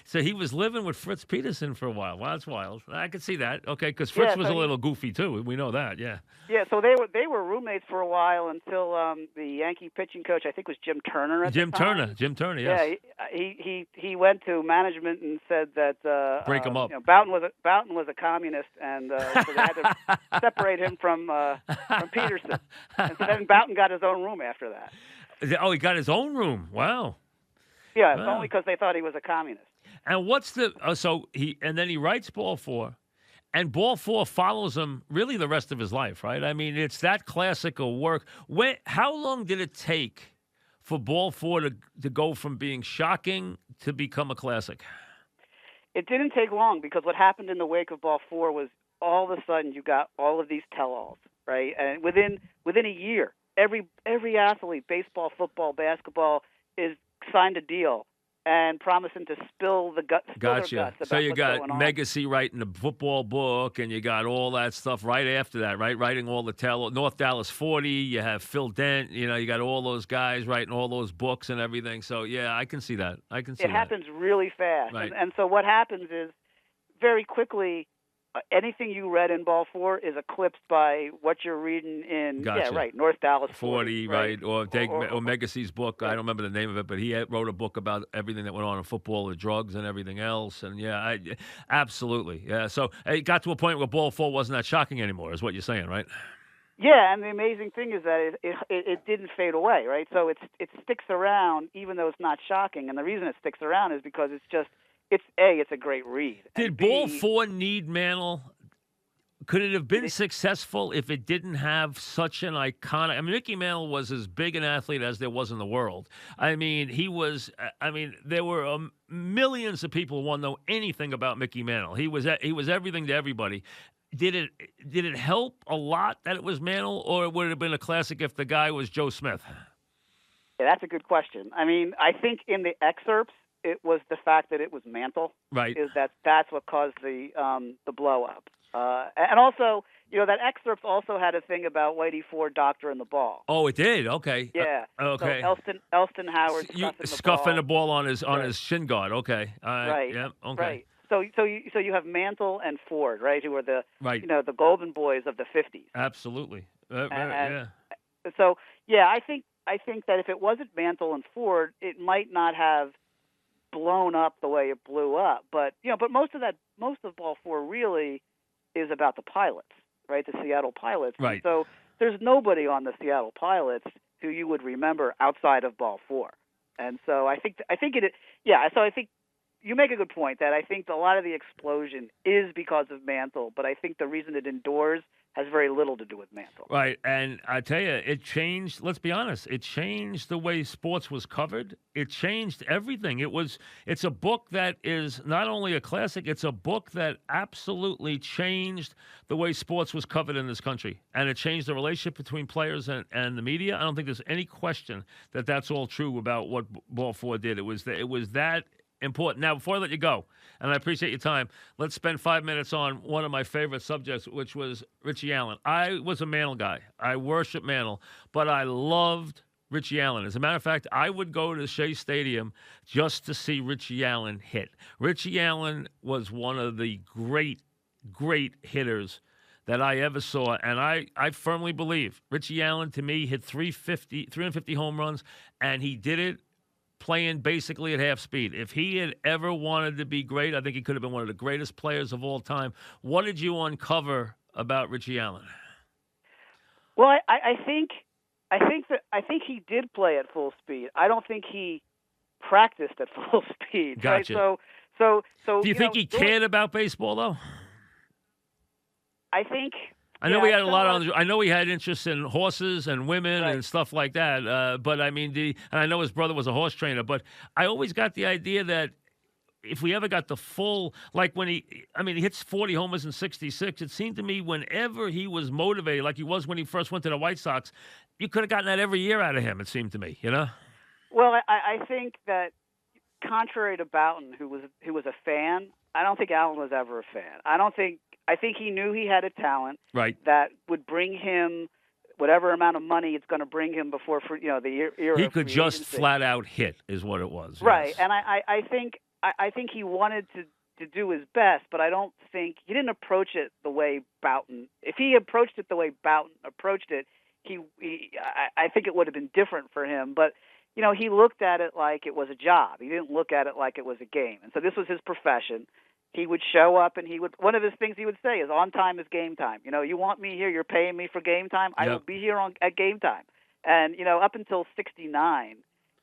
so he was living with Fritz Peterson for a while. Wow, that's wild. I could see that. Okay, because Fritz was a little goofy too. We know that. Yeah. Yeah. So they were roommates for a while until the Yankee pitching coach, I think, was Jim Turner. Jim Turner. Yes. Yeah. He went to management and said that break him up. Boughton was a communist, and so they had to separate him from Peterson. And so then Boughton got his own room after that. Oh, he got his own room. Wow. Yeah, it's only because they thought he was a communist. And what's then he writes Ball 4, and Ball 4 follows him really the rest of his life, right? I mean, it's that classic of work. How long did it take for Ball 4 to go from being shocking to become a classic? It didn't take long because what happened in the wake of Ball 4 was all of a sudden you got all of these tell-alls. right? And within a year, every athlete, baseball, football, basketball, is signed a deal and promising to spill their Gotcha. guts So about you what's got going on. Megacy writing the football book, and you got all that stuff right after that, right? Writing all the North Dallas 40. You have Phil Dent. You got all those guys writing all those books and everything. So yeah, I can see that. I can It see that. happens really fast, Right. and so what happens is very quickly, anything you read in Ball Four is eclipsed by what you're reading in, Gotcha. North Dallas 40, right? right? Or Megacy's book. I Right. don't remember the name of it, but wrote a book about everything that went on in football, the drugs and everything else. And yeah, absolutely. Yeah. So it got to a point where Ball 4 wasn't that shocking anymore, is what you're saying, right? Yeah, and the amazing thing is that it didn't fade away, right? So it sticks around even though it's not shocking, and the reason it sticks around is because it's a great read. Did And Ball B, 4 need Mantle? Could it have been it, successful if it didn't have such an iconic? I mean, Mickey Mantle was as big an athlete as there was in the world. I mean, he was. I mean, there were millions of people who won't know anything about Mickey Mantle. He was everything to everybody. Did it help a lot that it was Mantle, or would it have been a classic if the guy was Joe Smith? yeah, that's a good question. I mean, I think in the excerpts, it was the fact that it was Mantle. Right. That's what caused the blow up. And also, that excerpt also had a thing about Whitey Ford doctoring the ball. Oh, it did. Okay. Yeah. Okay. So Elston Howard scuffing the ball on his shin guard. Okay. Right. Yeah. Okay. Right. So you have Mantle and Ford, right, who are the right. The golden boys of the 50s. Absolutely. And yeah. So yeah, I think that if it wasn't Mantle and Ford, it might not have blown up the way it blew up. But most of Ball 4 really is about the pilots, right? The Seattle Pilots. Right. And so there's nobody on the Seattle Pilots who you would remember outside of Ball 4. And so I think you make a good point that I think a lot of the explosion is because of Mantle, but I think the reason it endures has very little to do with Mantle. Right, and I tell you, it changed. Let's be honest, it changed the way sports was covered. It changed everything. It's a book that is not only a classic; it's a book that absolutely changed the way sports was covered in this country, and it changed the relationship between players and the media. I don't think there's any question that that's all true about what Ball 4 did. It was that important. Now, before I let you go, and I appreciate your time, let's spend 5 minutes on one of my favorite subjects, which was Richie Allen. I was a Mantle guy. I worship Mantle, but I loved Richie Allen. As a matter of fact, I would go to Shea Stadium just to see Richie Allen hit. Richie Allen was one of the great, great hitters that I ever saw, and I firmly believe Richie Allen, to me, hit 350 home runs, and he did it playing basically at half speed. If he had ever wanted to be great, I think he could have been one of the greatest players of all time. What did you uncover about Richie Allen? Well, I think he did play at full speed. I don't think he practiced at full speed. Gotcha. Right? So do you think he cared about baseball though? I think. I know we had a lot on. I know he had interest in horses and women and stuff like that. But I mean, and I know his brother was a horse trainer. But I always got the idea that if we ever got the full, like when he hits 40 homers in '66. It seemed to me whenever he was motivated, like he was when he first went to the White Sox, you could have gotten that every year out of him. It seemed to me, Well, I think that contrary to Boughton, who was a fan, I don't think Allen was ever a fan. I think he knew he had a talent that would bring him whatever amount of money it's going to bring him before the era. He could just flat out hit, is what it was. Right, yes. and I think he wanted to do his best, but I don't think he didn't approach it the way Boughton. If he approached it the way Boughton approached it, I think it would have been different for him. But he looked at it like it was a job. He didn't look at it like it was a game, and so this was his profession. He would show up, and one of his things he would say is, "On time is game time." You want me here, you're paying me for game time. I will be here at game time. And up until '69,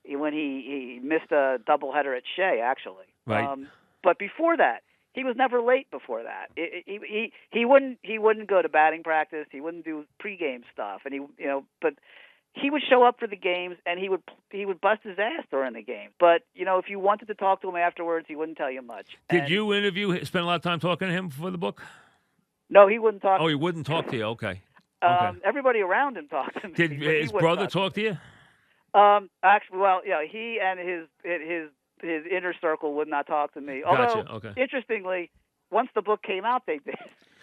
when he missed a doubleheader at Shea, actually. Right. But before that, he was never late. Before that, he wouldn't go to batting practice. He wouldn't do pregame stuff, and but he would show up for the games, and he would bust his ass during the game. But if you wanted to talk to him afterwards, he wouldn't tell you much. Did you spend a lot of time talking to him for the book? No, he wouldn't talk. Oh, he wouldn't talk to you. Okay. Okay. Everybody around him talked to me, Did but he his wouldn't brother talk to talk to you? me. Actually, well, yeah, he and his inner circle would not talk to me. Gotcha. Although, Okay. interestingly, once the book came out, they did.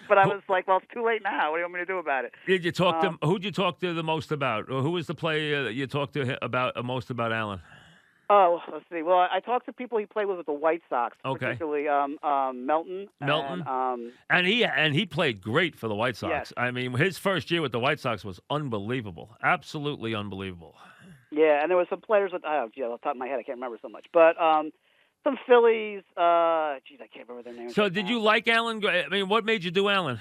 But I Who was like, well, it's too late now. What do you want me to do about it? did you talk to? Um, Who'd you talk to the most about? Or who was the player that you talked to about most about Allen? oh, let's see. Well, I talked to people he played with the White Sox, Okay. particularly Melton and Melton. And he played great for the White yes, Sox. I mean, his first year with the White Sox was unbelievable. Absolutely unbelievable. yeah. And there was some players that gee, off the top of my head, I can't remember so much, but some Phillies. Geez, I can't remember their names So right did now. you like Allen? I mean, what made you do Allen?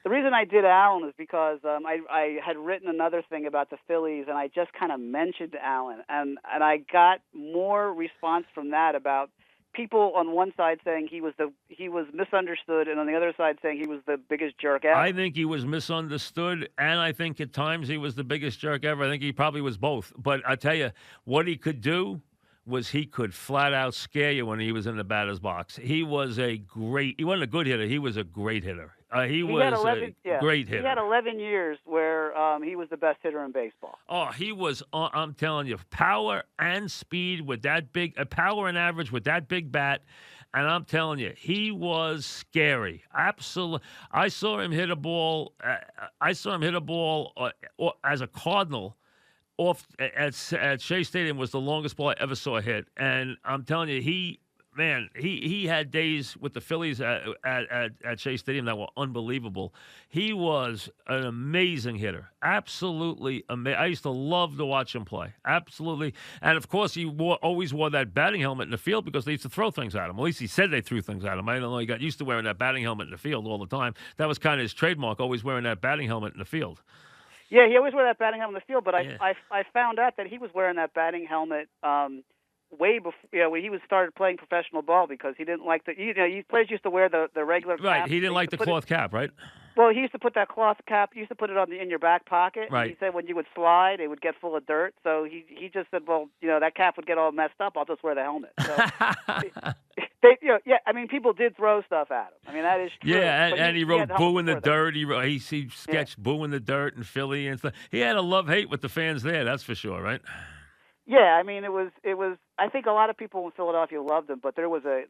The reason I did Allen is because I had written another thing about the Phillies, and I just kind of mentioned Allen, and I got more response from that about people on one side saying he was misunderstood, and on the other side saying he was the biggest jerk I ever. think he was misunderstood, and I think at times he was the biggest jerk ever. I think he probably was both. But I tell you, what he could do was he could flat out scare you when he was in the batter's box. He wasn't a good hitter. He was a great hitter. He He had was a great he had hitter. 11 years where he was the best hitter in baseball. Oh, he was, I'm telling you, power and speed with that big, power and average with that big bat. And I'm telling you, he was scary. Absolutely. I saw him hit a ball. As a Cardinal off at Shea Stadium was the longest ball I ever saw hit. And I'm telling you, he had days with the Phillies at Shea Stadium that were unbelievable. He was an amazing hitter, absolutely amazing. I used to love to watch him play, absolutely. And of course, he always wore that batting helmet in the field because they used to throw things at him. At least he said they threw things at him. I don't know. He got used to wearing that batting helmet in the field all the time. That was kind of his trademark, always wearing that batting helmet in the field. Yeah, he always wore that batting helmet in the field, but Yeah. I found out that he was wearing that batting helmet way before when he was started playing professional ball because he didn't like players used to wear the regular Right. cap. He didn't like the cloth cap, right? Well, he used to put that cloth cap. He used to put it in your back pocket. And Right. he said when you would slide, it would get full of dirt. So he just said, well, that cap would get all messed up. I'll just wear the helmet. So yeah. I mean, people did throw stuff at him. I mean, that is true. Yeah, But and he had wrote helmets "Boo in the before that. Dirt." He sketched "Boo in the Dirt" in Philly and stuff. He had a love-hate with the fans there. That's for sure, right? Yeah, I mean, it was. I think a lot of people in Philadelphia loved him, but there was a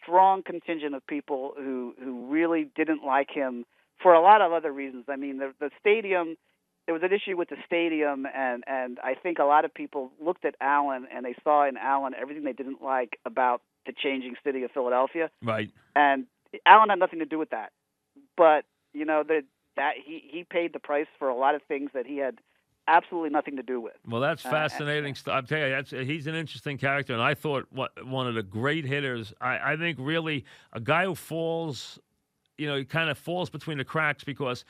strong contingent of people who really didn't like him for a lot of other reasons. I mean, the stadium. There was an issue with the stadium, and I think a lot of people looked at Allen and they saw in Allen everything they didn't like about the changing city of Philadelphia. Right. And Allen had nothing to do with that, but that he paid the price for a lot of things that he had absolutely nothing to do with. Well, that's fascinating stuff. I'm telling you, he's an interesting character, and I thought one of the great hitters. I think really a guy who falls, he kind of falls between the cracks because.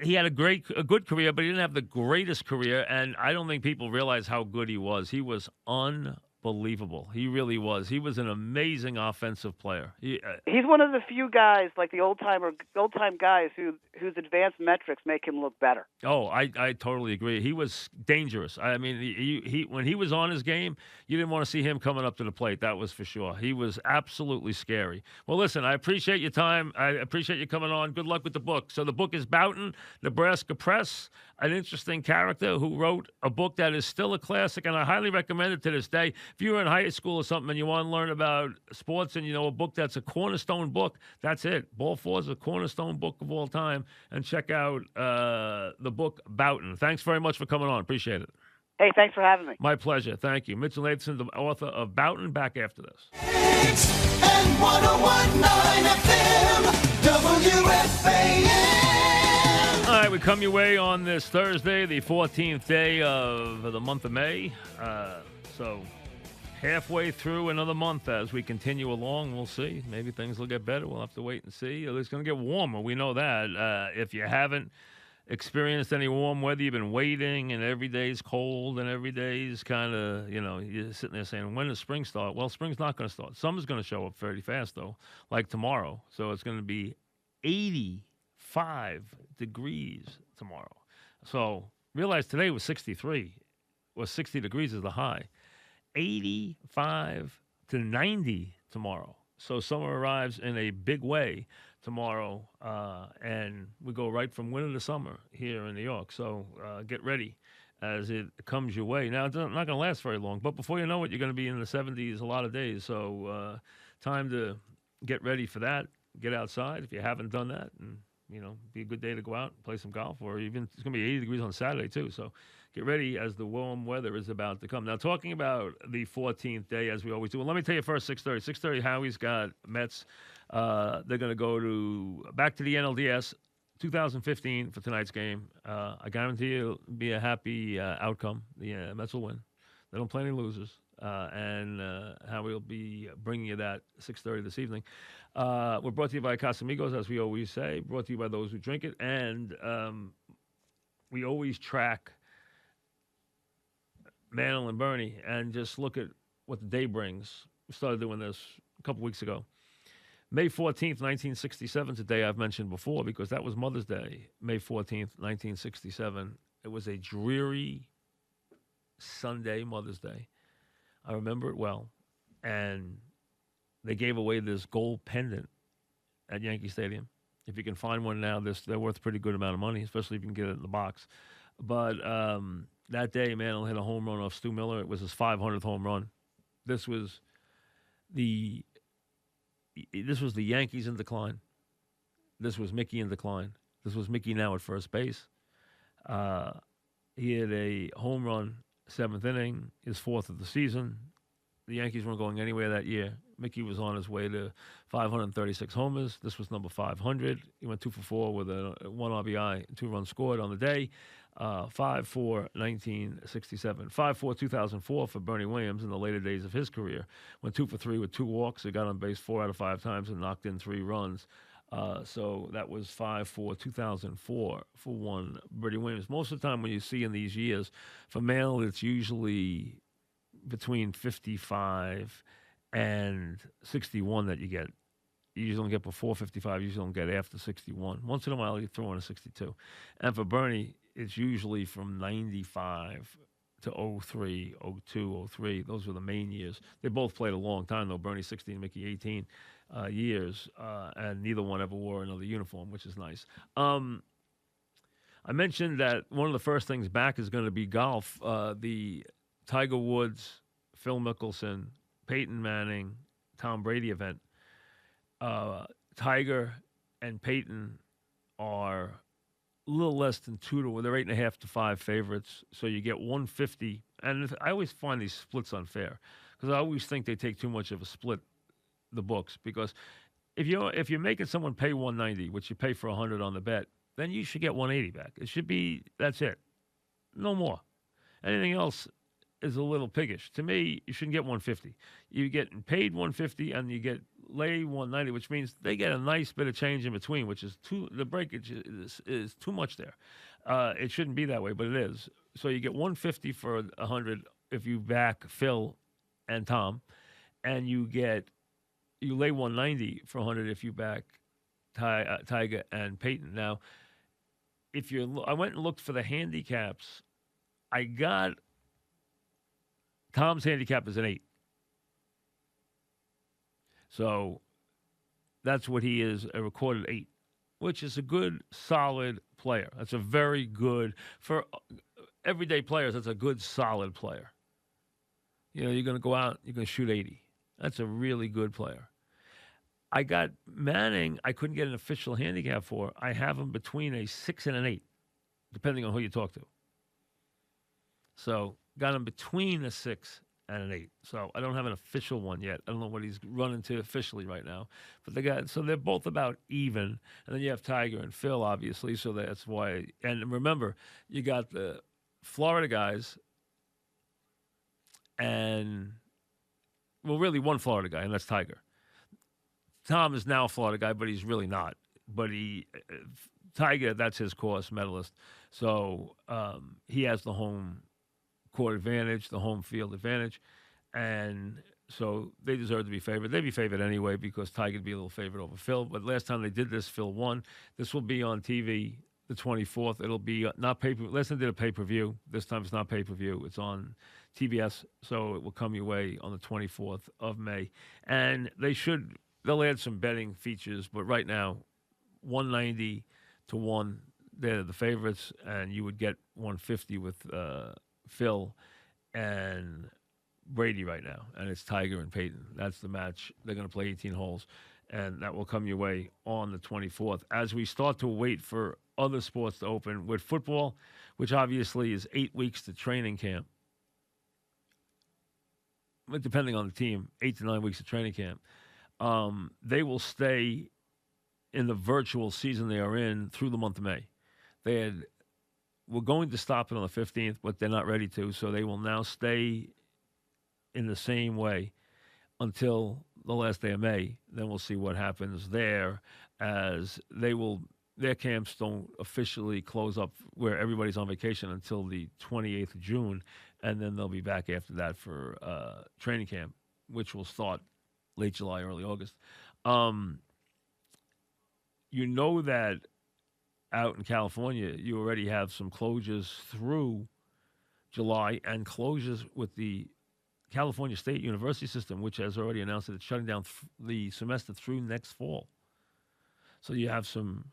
He had a good career, but he didn't have the greatest career, and I don't think people realize how good he was. He was unbelievable. He really was. He was an amazing offensive player. He's one of the few guys, like the old time guys, whose advanced metrics make him look better. Oh, I totally agree. He was dangerous. I mean, he when he was on his game, you didn't want to see him coming up to the plate. That was for sure. He was absolutely scary. Well, listen, I appreciate your time. I appreciate you coming on. Good luck with the book. So the book is Boughton, Nebraska Press, an interesting character who wrote a book that is still a classic, and I highly recommend it to this day. If you were in high school or something and you want to learn about sports and a book that's a cornerstone book, that's it. Ball 4 is a cornerstone book of all time. And check out the book Boughton. Thanks very much for coming on. Appreciate it. Hey, thanks for having me. My pleasure. Thank you. Mitchell Nathan, the author of Boughton, back after this. And 101.9 FM, WFAN. All right, we come your way on this Thursday, the 14th day of the month of May. So halfway through another month as we continue along. We'll see. Maybe things will get better. We'll have to wait and see. It's going to get warmer. We know that. If you haven't experienced any warm weather, you've been waiting, and every day's cold, and every day's kind of, you're sitting there saying, when does spring start? Well, spring's not going to start. Summer's going to show up fairly fast, though, like tomorrow. So it's going to be 85 degrees tomorrow. So realize today was 63. Well, 60 degrees is the high. 85 to 90 tomorrow. So summer arrives in a big way tomorrow, and we go right from winter to summer here in New York. So get ready as it comes your way. Now, it's not going to last very long, but before you know it, you're going to be in the 70s a lot of days. So time to get ready for that. Get outside if you haven't done that, and be a good day to go out and play some golf, or even it's going to be 80 degrees on Saturday too. So get ready as the warm weather is about to come. Now, talking about the 14th day, as we always do. Well, let me tell you first, 6:30. 6:30, Howie's got Mets. They're going to go back to the NLDS 2015 for tonight's game. I guarantee you it'll be a happy outcome. The Mets will win. They don't play any losers. And Howie will be bringing you that 6:30 this evening. We're brought to you by Casamigos, as we always say. Brought to you by those who drink it. And we always track Mantle and Bernie and just look at what the day brings. We started doing this a couple weeks ago. May 14th, 1967 is a day I've mentioned before because that was Mother's Day. May 14th, 1967. It was a dreary Sunday, Mother's Day. I remember it well. And they gave away this gold pendant at Yankee Stadium. If you can find one now, they're worth a pretty good amount of money, especially if you can get it in the box. But that day, Mantle hit a home run off Stu Miller. It was his 500th home run. This was the Yankees in decline. This was Mickey in decline. This was Mickey now at first base. He had a home run, seventh inning, his fourth of the season. The Yankees weren't going anywhere that year. Mickey was on his way to 536 homers. This was number 500. He went 2 for 4 with a 1 RBI, 2 runs scored on the day. 5-4, 1967. 5-4, 2004 for Bernie Williams in the later days of his career. Went 2 for 3 with 2 walks. He got on base 4 out of 5 times and knocked in 3 runs. So that was 5-4, 2004 for one Bernie Williams. Most of the time when you see in these years, for Mantle, it's usually between 55 and 61 that you get. You usually don't get before 55. You usually don't get after 61. Once in a while, you throw in a 62. And for Bernie, it's usually from 95 to 03, 02, 03. Those were the main years. They both played a long time, though. Bernie 16, Mickey 18 years. And neither one ever wore another uniform, which is nice. I mentioned that one of the first things back is going to be golf. The Tiger Woods, Phil Mickelson, Peyton Manning, Tom Brady event. Tiger and Peyton are a little less than 2 to 1. They're 8.5 to 5 favorites. So you get 150. And I always find these splits unfair because I always think they take too much of a split, the books. Because if you're making someone pay 190, which you pay for 100 on the bet, then you should get 180 back. It should be, that's it. No more. Anything else is a little piggish. To me, you shouldn't get 150. You get paid 150 and you get lay 190, which means they get a nice bit of change in between, which is the breakage is too much there. It shouldn't be that way, but it is. So you get 150 for 100 if you back Phil and Tom, and you lay 190 for 100 if you back Tiger and Peyton. Now, I went and looked for the handicaps. I got Tom's handicap is an 8. So that's what he is, a recorded 8, which is a good, solid player. That's a very good, for everyday players, that's a good, solid player. You're going to go out, you're going to shoot 80. That's a really good player. I got Manning, I couldn't get an official handicap for. I have him between a 6 and an 8, depending on who you talk to. So got him between a 6 and an 8. So I don't have an official one yet. I don't know what he's running to officially right now. But they're both about even. And then you have Tiger and Phil, obviously. So that's why. And remember, you got the Florida guys and, well, really one Florida guy, and that's Tiger. Tom is now a Florida guy, but he's really not. But Tiger, that's his course, medalist. So he has the home court advantage, the home field advantage, and so they deserve to be favored. They'd be favored anyway because Tiger would be a little favored over Phil. But last time they did this, Phil won. This will be on TV the 24th. It'll be not pay-per-view. Last time they did a pay-per-view. This time it's not pay-per-view. It's on TBS, so it will come your way on the 24th of May. And they'll add some betting features, but right now 190 to 1. They're the favorites, and you would get 150 with Phil and Brady right now, and it's Tiger and Peyton. That's the match. They're going to play 18 holes, and that will come your way on the 24th. As we start to wait for other sports to open, with football, which obviously is 8 weeks to training camp, but depending on the team, 8 to 9 weeks of training camp, they will stay in the virtual season they are in through the month of May. We're going to stop it on the 15th, but they're not ready to, so they will now stay in the same way until the last day of May. Then we'll see what happens there, as their camps don't officially close up where everybody's on vacation until the 28th of June, and then they'll be back after that for training camp, which will start late July, early August. You know that out in California, you already have some closures through July and closures with the California State University system, which has already announced that it's shutting down the semester through next fall. So you have some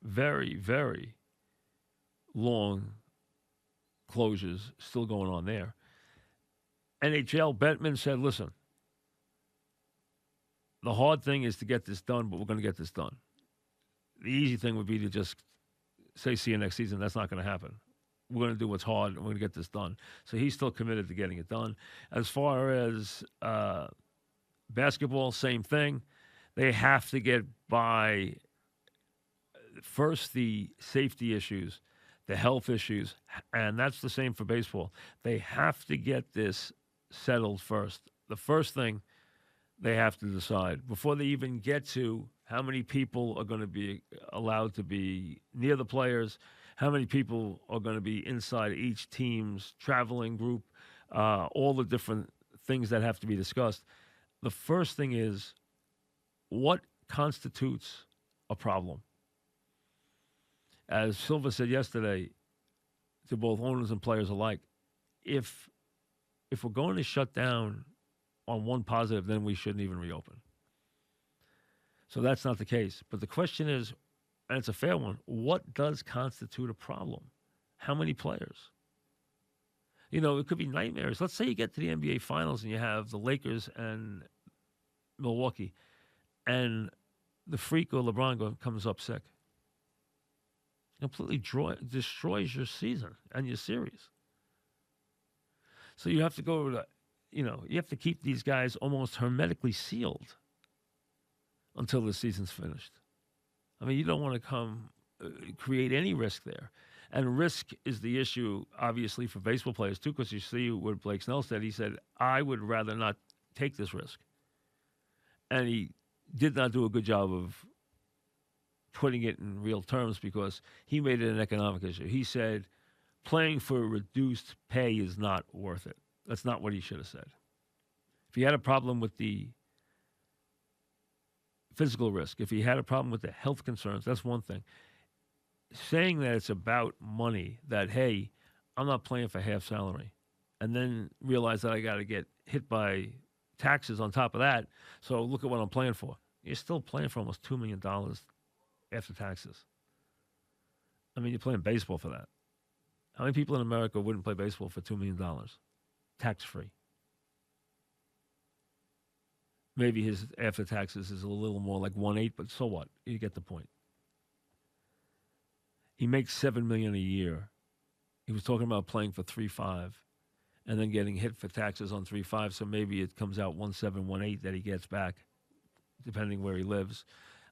very, very long closures still going on there. NHL Bettman said, listen, the hard thing is to get this done, but we're going to get this done. The easy thing would be to just say, see you next season. That's not going to happen. We're going to do what's hard, and we're going to get this done. So he's still committed to getting it done. As far as basketball, same thing. They have to get by first the safety issues, the health issues, and that's the same for baseball. They have to get this settled first. The first thing they have to decide before they even get to how many people are going to be allowed to be near the players, how many people are going to be inside each team's traveling group, all the different things that have to be discussed. The first thing is, what constitutes a problem? As Silva said yesterday to both owners and players alike, if we're going to shut down on one positive, then we shouldn't even reopen. So that's not the case. But the question is, and it's a fair one, what does constitute a problem? How many players? You know, it could be nightmares. Let's say you get to the NBA Finals and you have the Lakers and Milwaukee, and the freak or LeBron comes up sick. Completely destroys your season and your series. So you have to go to, you have to keep these guys almost hermetically sealed until the season's finished. I mean, you don't want to create any risk there. And risk is the issue, obviously, for baseball players, too, because you see what Blake Snell said. He said, I would rather not take this risk. And he did not do a good job of putting it in real terms because he made it an economic issue. He said, playing for reduced pay is not worth it. That's not what he should have said. If he had a problem with the physical risk, if he had a problem with the health concerns, that's one thing. Saying that it's about money, that, hey, I'm not playing for half salary, and then realize that I got to get hit by taxes on top of that, so look at what I'm playing for. You're still playing for almost $2 million after taxes. I mean, you're playing baseball for that. How many people in America wouldn't play baseball for $2 million? Tax-free. Maybe his after taxes is a little more like 1.8, but so what? You get the point. He makes $7 million a year. He was talking about playing for 3.5 and then getting hit for taxes on 3.5, so maybe it comes out 1.7, 1.8 that he gets back, depending where he lives.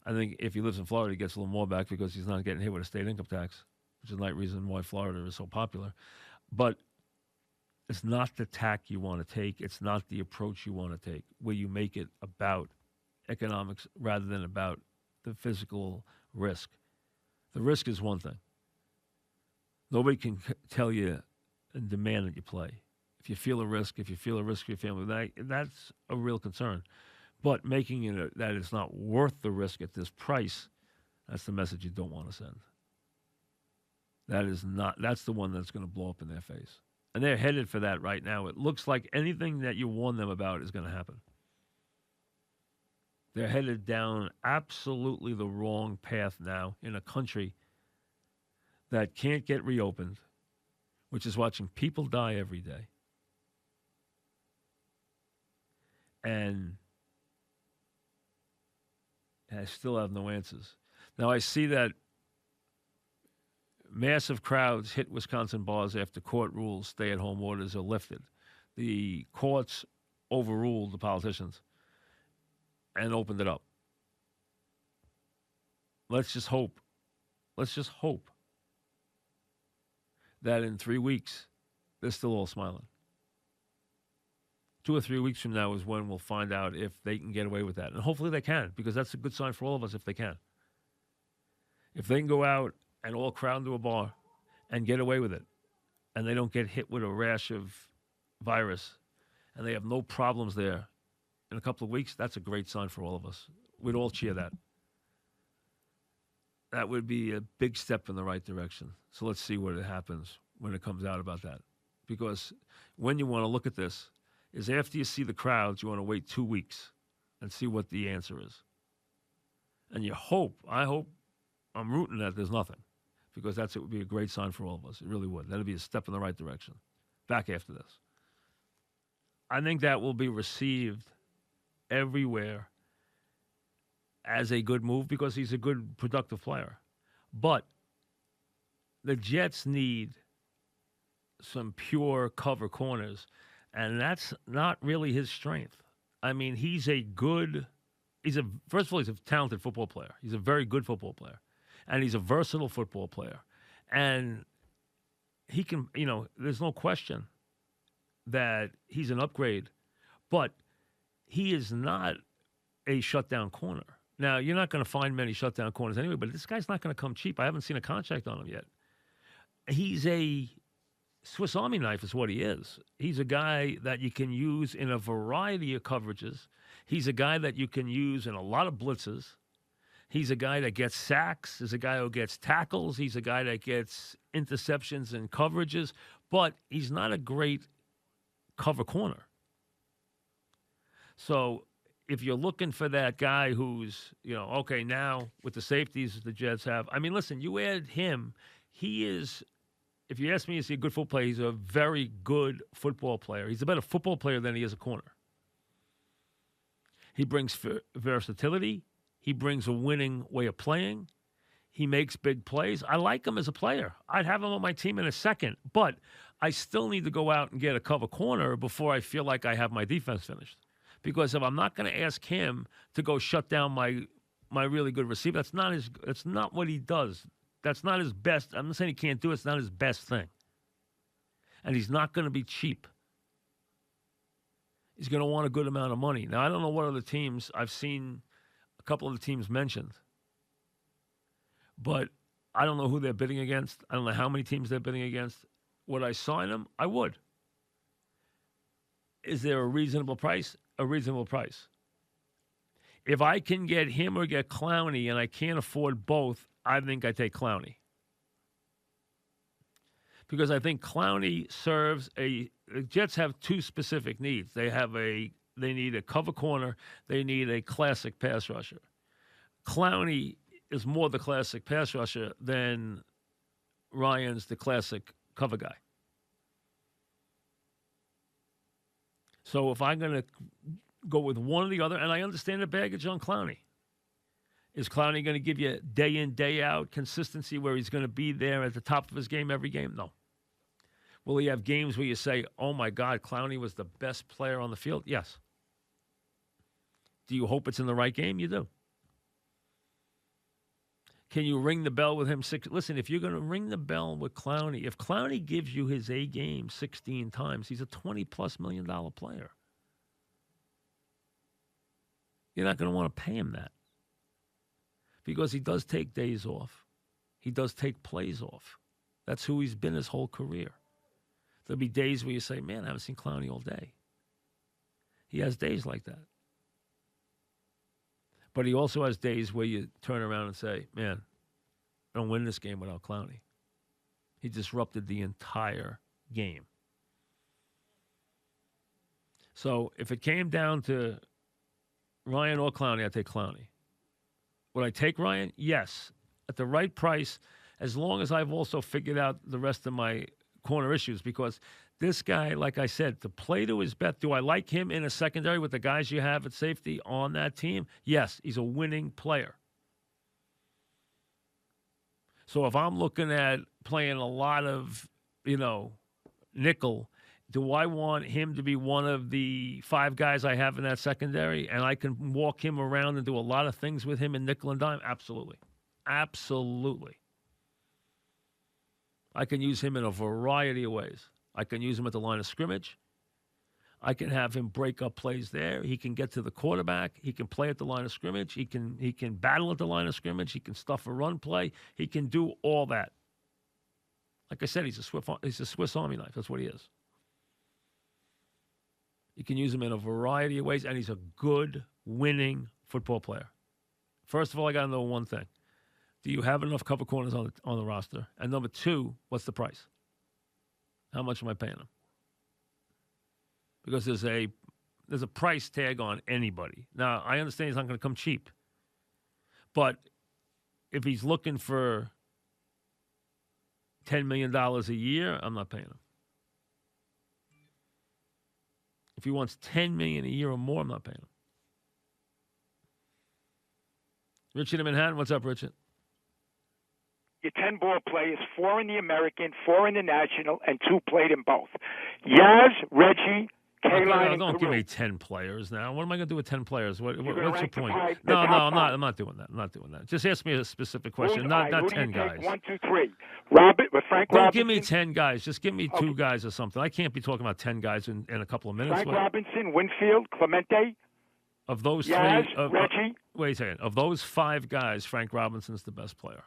I think if he lives in Florida, he gets a little more back because he's not getting hit with a state income tax, which is the reason why Florida is so popular. But it's not the tack you want to take. It's not the approach you want to take, where you make it about economics rather than about the physical risk. The risk is one thing. Nobody can tell you and demand that you play. If you feel a risk, if you feel a risk for your family, that's a real concern. But making it that it's not worth the risk at this price, that's the message you don't want to send. That's the one that's going to blow up in their face. And they're headed for that right now. It looks like anything that you warn them about is going to happen. They're headed down absolutely the wrong path now in a country that can't get reopened, which is watching people die every day. And I still have no answers. Now, I see that massive crowds hit Wisconsin bars after court rules stay at home orders are lifted. The courts overruled the politicians and opened it up. Let's just hope. Let's just hope that in 3 weeks, they're still all smiling. 2 or 3 weeks from now is when we'll find out if they can get away with that. And hopefully they can, because that's a good sign for all of us if they can. If they can go out and all crowd into a bar and get away with it, and they don't get hit with a rash of virus, and they have no problems there in a couple of weeks, that's a great sign for all of us. We'd all cheer that. That would be a big step in the right direction. So let's see what happens when it comes out about that. Because when you want to look at this, is after you see the crowds, you want to wait 2 weeks and see what the answer is. And you hope, I'm rooting that there's nothing, because it would be a great sign for all of us. It really would. That would be a step in the right direction. Back after this. I think that will be received everywhere as a good move because he's a good, productive player. But the Jets need some pure cover corners, and that's not really his strength. I mean, first of all, he's a talented football player. He's a very good football player, and he's a versatile football player. And he can, there's no question that he's an upgrade, but he is not a shutdown corner. Now, you're not going to find many shutdown corners anyway, but this guy's not going to come cheap. I haven't seen a contract on him yet. He's a Swiss Army knife is what he is. He's a guy that you can use in a variety of coverages. He's a guy that you can use in a lot of blitzes. He's a guy that gets sacks. He's a guy who gets tackles. He's a guy that gets interceptions and coverages. But he's not a great cover corner. So if you're looking for that guy who's, okay, now with the safeties the Jets have, I mean, listen, you add him, he is, if you ask me, is he a good football player? He's a very good football player. He's a better football player than he is a corner. He brings versatility. He brings a winning way of playing. He makes big plays. I like him as a player. I'd have him on my team in a second, but I still need to go out and get a cover corner before I feel like I have my defense finished. Because if I'm not going to ask him to go shut down my really good receiver, that's not what he does. That's not his best. I'm not saying he can't do it. It's not his best thing. And he's not going to be cheap. He's going to want a good amount of money. Now, I don't know what other teams. I've seen a couple of the teams mentioned. But I don't know who they're bidding against. I don't know how many teams they're bidding against. Would I sign him? I would. Is there a reasonable price? A reasonable price. If I can get him or get Clowney and I can't afford both, I think I take Clowney. Because I think Clowney serves the Jets have two specific needs. They need a cover corner. They need a classic pass rusher. Clowney is more the classic pass rusher than Ryan's the classic cover guy. So if I'm going to go with one or the other, and I understand the baggage on Clowney. Is Clowney going to give you day in, day out consistency where he's going to be there at the top of his game every game? No. Will he have games where you say, oh, my God, Clowney was the best player on the field? Yes. Do you hope it's in the right game? You do. Can you ring the bell with him? Listen, if you're going to ring the bell with Clowney, if Clowney gives you his A game 16 times, he's a $20+ million player. You're not going to want to pay him that. Because he does take days off. He does take plays off. That's who he's been his whole career. There'll be days where you say, man, I haven't seen Clowney all day. He has days like that. But he also has days where you turn around and say, man, I don't win this game without Clowney. He disrupted the entire game. So if it came down to Ryan or Clowney, I take Clowney. Would I take Ryan? Yes. At the right price, as long as I've also figured out the rest of my corner issues. Because this guy, like I said, to play to his best, do I like him in a secondary with the guys you have at safety on that team? Yes, he's a winning player. So if I'm looking at playing a lot of, nickel, do I want him to be one of the 5 guys I have in that secondary and I can walk him around and do a lot of things with him in nickel and dime? Absolutely. Absolutely. I can use him in a variety of ways. I can use him at the line of scrimmage. I can have him break up plays there. He can get to the quarterback. He can play at the line of scrimmage. He can battle at the line of scrimmage. He can stuff a run play. He can do all that. Like I said, he's a Swiss Army knife. That's what he is. You can use him in a variety of ways, and he's a good, winning football player. First of all, I got to know one thing. Do you have enough cover corners on the roster? And number 2, what's the price? How much am I paying him? Because there's a price tag on anybody. Now, I understand he's not going to come cheap. But if he's looking for $10 million a year, I'm not paying him. If he wants $10 million a year or more, I'm not paying him. Richard in Manhattan, what's up, Richard? Your 10 ball players, 4 in the American, 4 in the National, and 2 played in both. Yaz, Reggie, Kaline, and don't give Carew. me 10 players now. What am I going to do with 10 players? What's gonna your rank the point? five- the No, top five. I'm not doing that. I'm not doing that. Just ask me a specific question, Who not do you 10 take? guys. 1, 2, 3. Frank Don't Robinson. give me 10 guys. Just give me 2 Okay. guys or something. I can't be talking about 10 guys in a couple of minutes. Frank Robinson, Winfield, Clemente, Of those Yaz, 3, Reggie. wait a second. Of those 5 guys, Frank Robinson's the best player.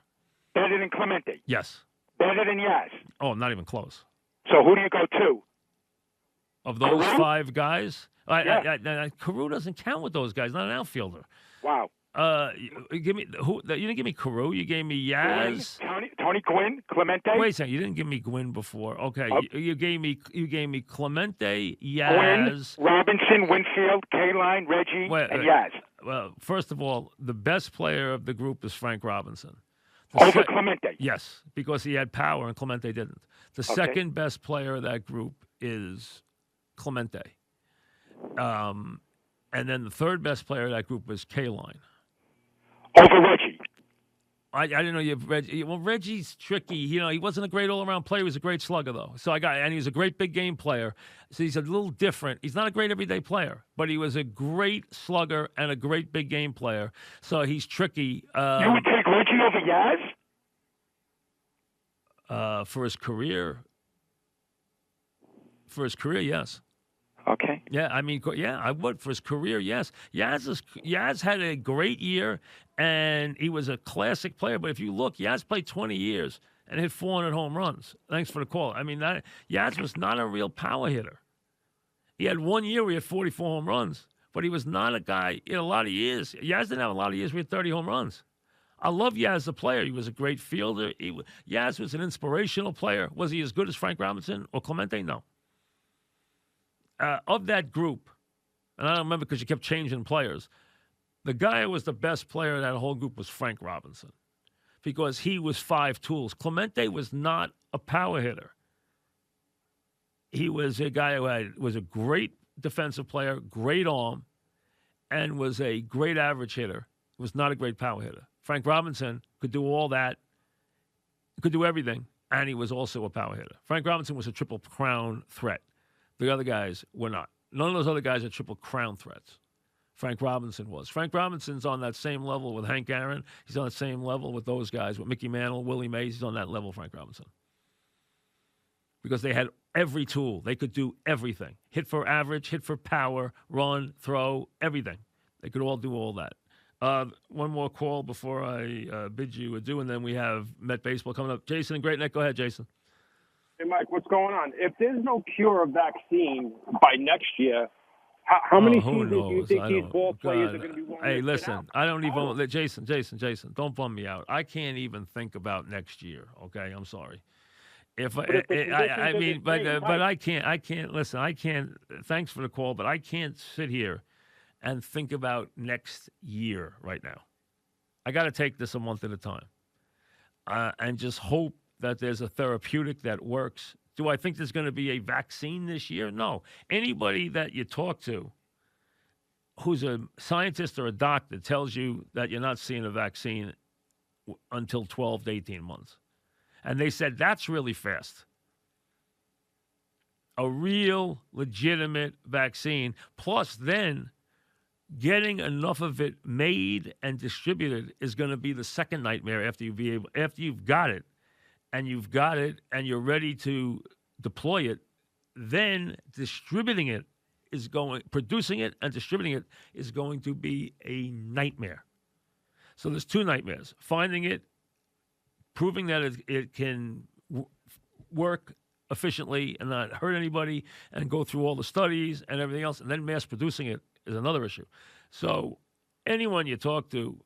Better than Clemente. Yes. Better than Yaz. Oh, not even close. So who do you go to? Of those Carew? 5 guys, Yeah. Carew doesn't count with those guys. Not an outfielder. Wow. Give me who? You didn't give me Carew. You gave me Yaz. Tony Gwynn, Clemente. Wait a second. You didn't give me Gwynn before. Okay. You gave me Clemente, Gwynn, Yaz. Robinson, Winfield, Kaline, Reggie, and Yaz. Well, first of all, the best player of the group is Frank Robinson. Over Clemente. Yes, because he had power and Clemente didn't. The second best player of that group is Clemente. And then the third best player of that group was Kaline. Over Reggie. I didn't know you have Reggie. Well, Reggie's tricky. He wasn't a great all-around player. He was a great slugger, though. And he was a great big game player. So he's a little different. He's not a great everyday player, but he was a great slugger and a great big game player. So he's tricky. You would take Reggie over Yaz? For his career. For his career, yes. Okay. Yeah, I would for his career. Yes, Yaz had a great year, and he was a classic player. But if you look, Yaz played 20 years and hit 400 home runs. Thanks for the call. Yaz was not a real power hitter. He had 1 year where he had 44 home runs, but he was not a guy in a lot of years. Yaz didn't have a lot of years where he had 30 home runs. I love Yaz the player. He was a great fielder. Yaz was an inspirational player. Was he as good as Frank Robinson or Clemente? No. Of that group, and I don't remember because you kept changing players, the guy who was the best player of that whole group was Frank Robinson because he was 5 tools. Clemente was not a power hitter. He was a guy who was a great defensive player, great arm, and was a great average hitter. Was not a great power hitter. Frank Robinson could do all that, could do everything, and he was also a power hitter. Frank Robinson was a Triple Crown threat. The other guys were not. None of those other guys are Triple Crown threats. Frank Robinson was. Frank Robinson's on that same level with Hank Aaron. He's on the same level with those guys, with Mickey Mantle, Willie Mays. He's on that level, Frank Robinson. Because they had every tool. They could do everything. Hit for average, hit for power, run, throw, everything. They could all do all that. One more call before I bid you adieu, and then we have Met Baseball coming up. Jason and Great Neck. Go ahead, Jason. Hey, Mike, what's going on? If there's no cure or vaccine by next year, how many seasons do you think these ball players are going to be willing Hey, to listen, sit out? I don't even – Jason, don't bum me out. I can't even think about next year, okay? I'm sorry. But I can't – listen, I can't – thanks for the call, but I can't sit here and think about next year right now. I got to take this a month at a time and just hope that there's a therapeutic that works. Do I think there's going to be a vaccine this year? No. Anybody that you talk to who's a scientist or a doctor tells you that you're not seeing a vaccine until 12 to 18 months. And they said that's really fast. A real legitimate vaccine, plus then getting enough of it made and distributed is going to be the second nightmare after you've got it and you're ready to deploy it. Then producing it and distributing it is going to be a nightmare. So there's two nightmares: finding it, proving that it can work efficiently and not hurt anybody, and go through all the studies and everything else, and then mass producing it is another issue. So anyone you talk to,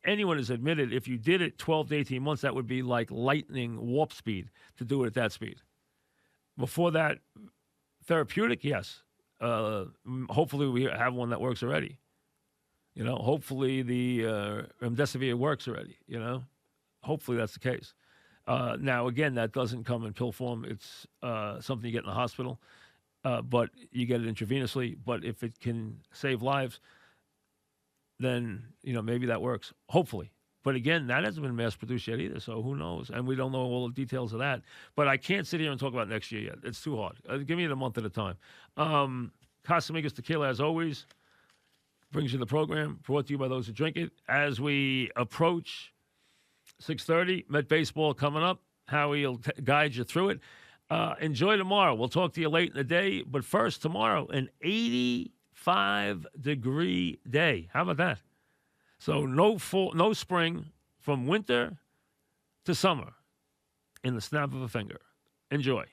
anyone has admitted if you did it 12 to 18 months, that would be like lightning warp speed to do it at that speed. Before that, therapeutic, yes. Hopefully we have one that works already. Hopefully the remdesivir works already, Hopefully that's the case. Now, again, that doesn't come in pill form. It's something you get in the hospital, but you get it intravenously. But if it can save lives, then, maybe that works, hopefully. But again, that hasn't been mass-produced yet either, so who knows? And we don't know all the details of that. But I can't sit here and talk about next year yet. It's too hard. Give me it a month at a time. Casamigos Tequila, as always, brings you the program, brought to you by those who drink it. As we approach 6:30, Met Baseball coming up. Howie will guide you through it. Enjoy tomorrow. We'll talk to you late in the day. But first, tomorrow, an 85-degree day. How about that? So no spring, from winter to summer in the snap of a finger. Enjoy.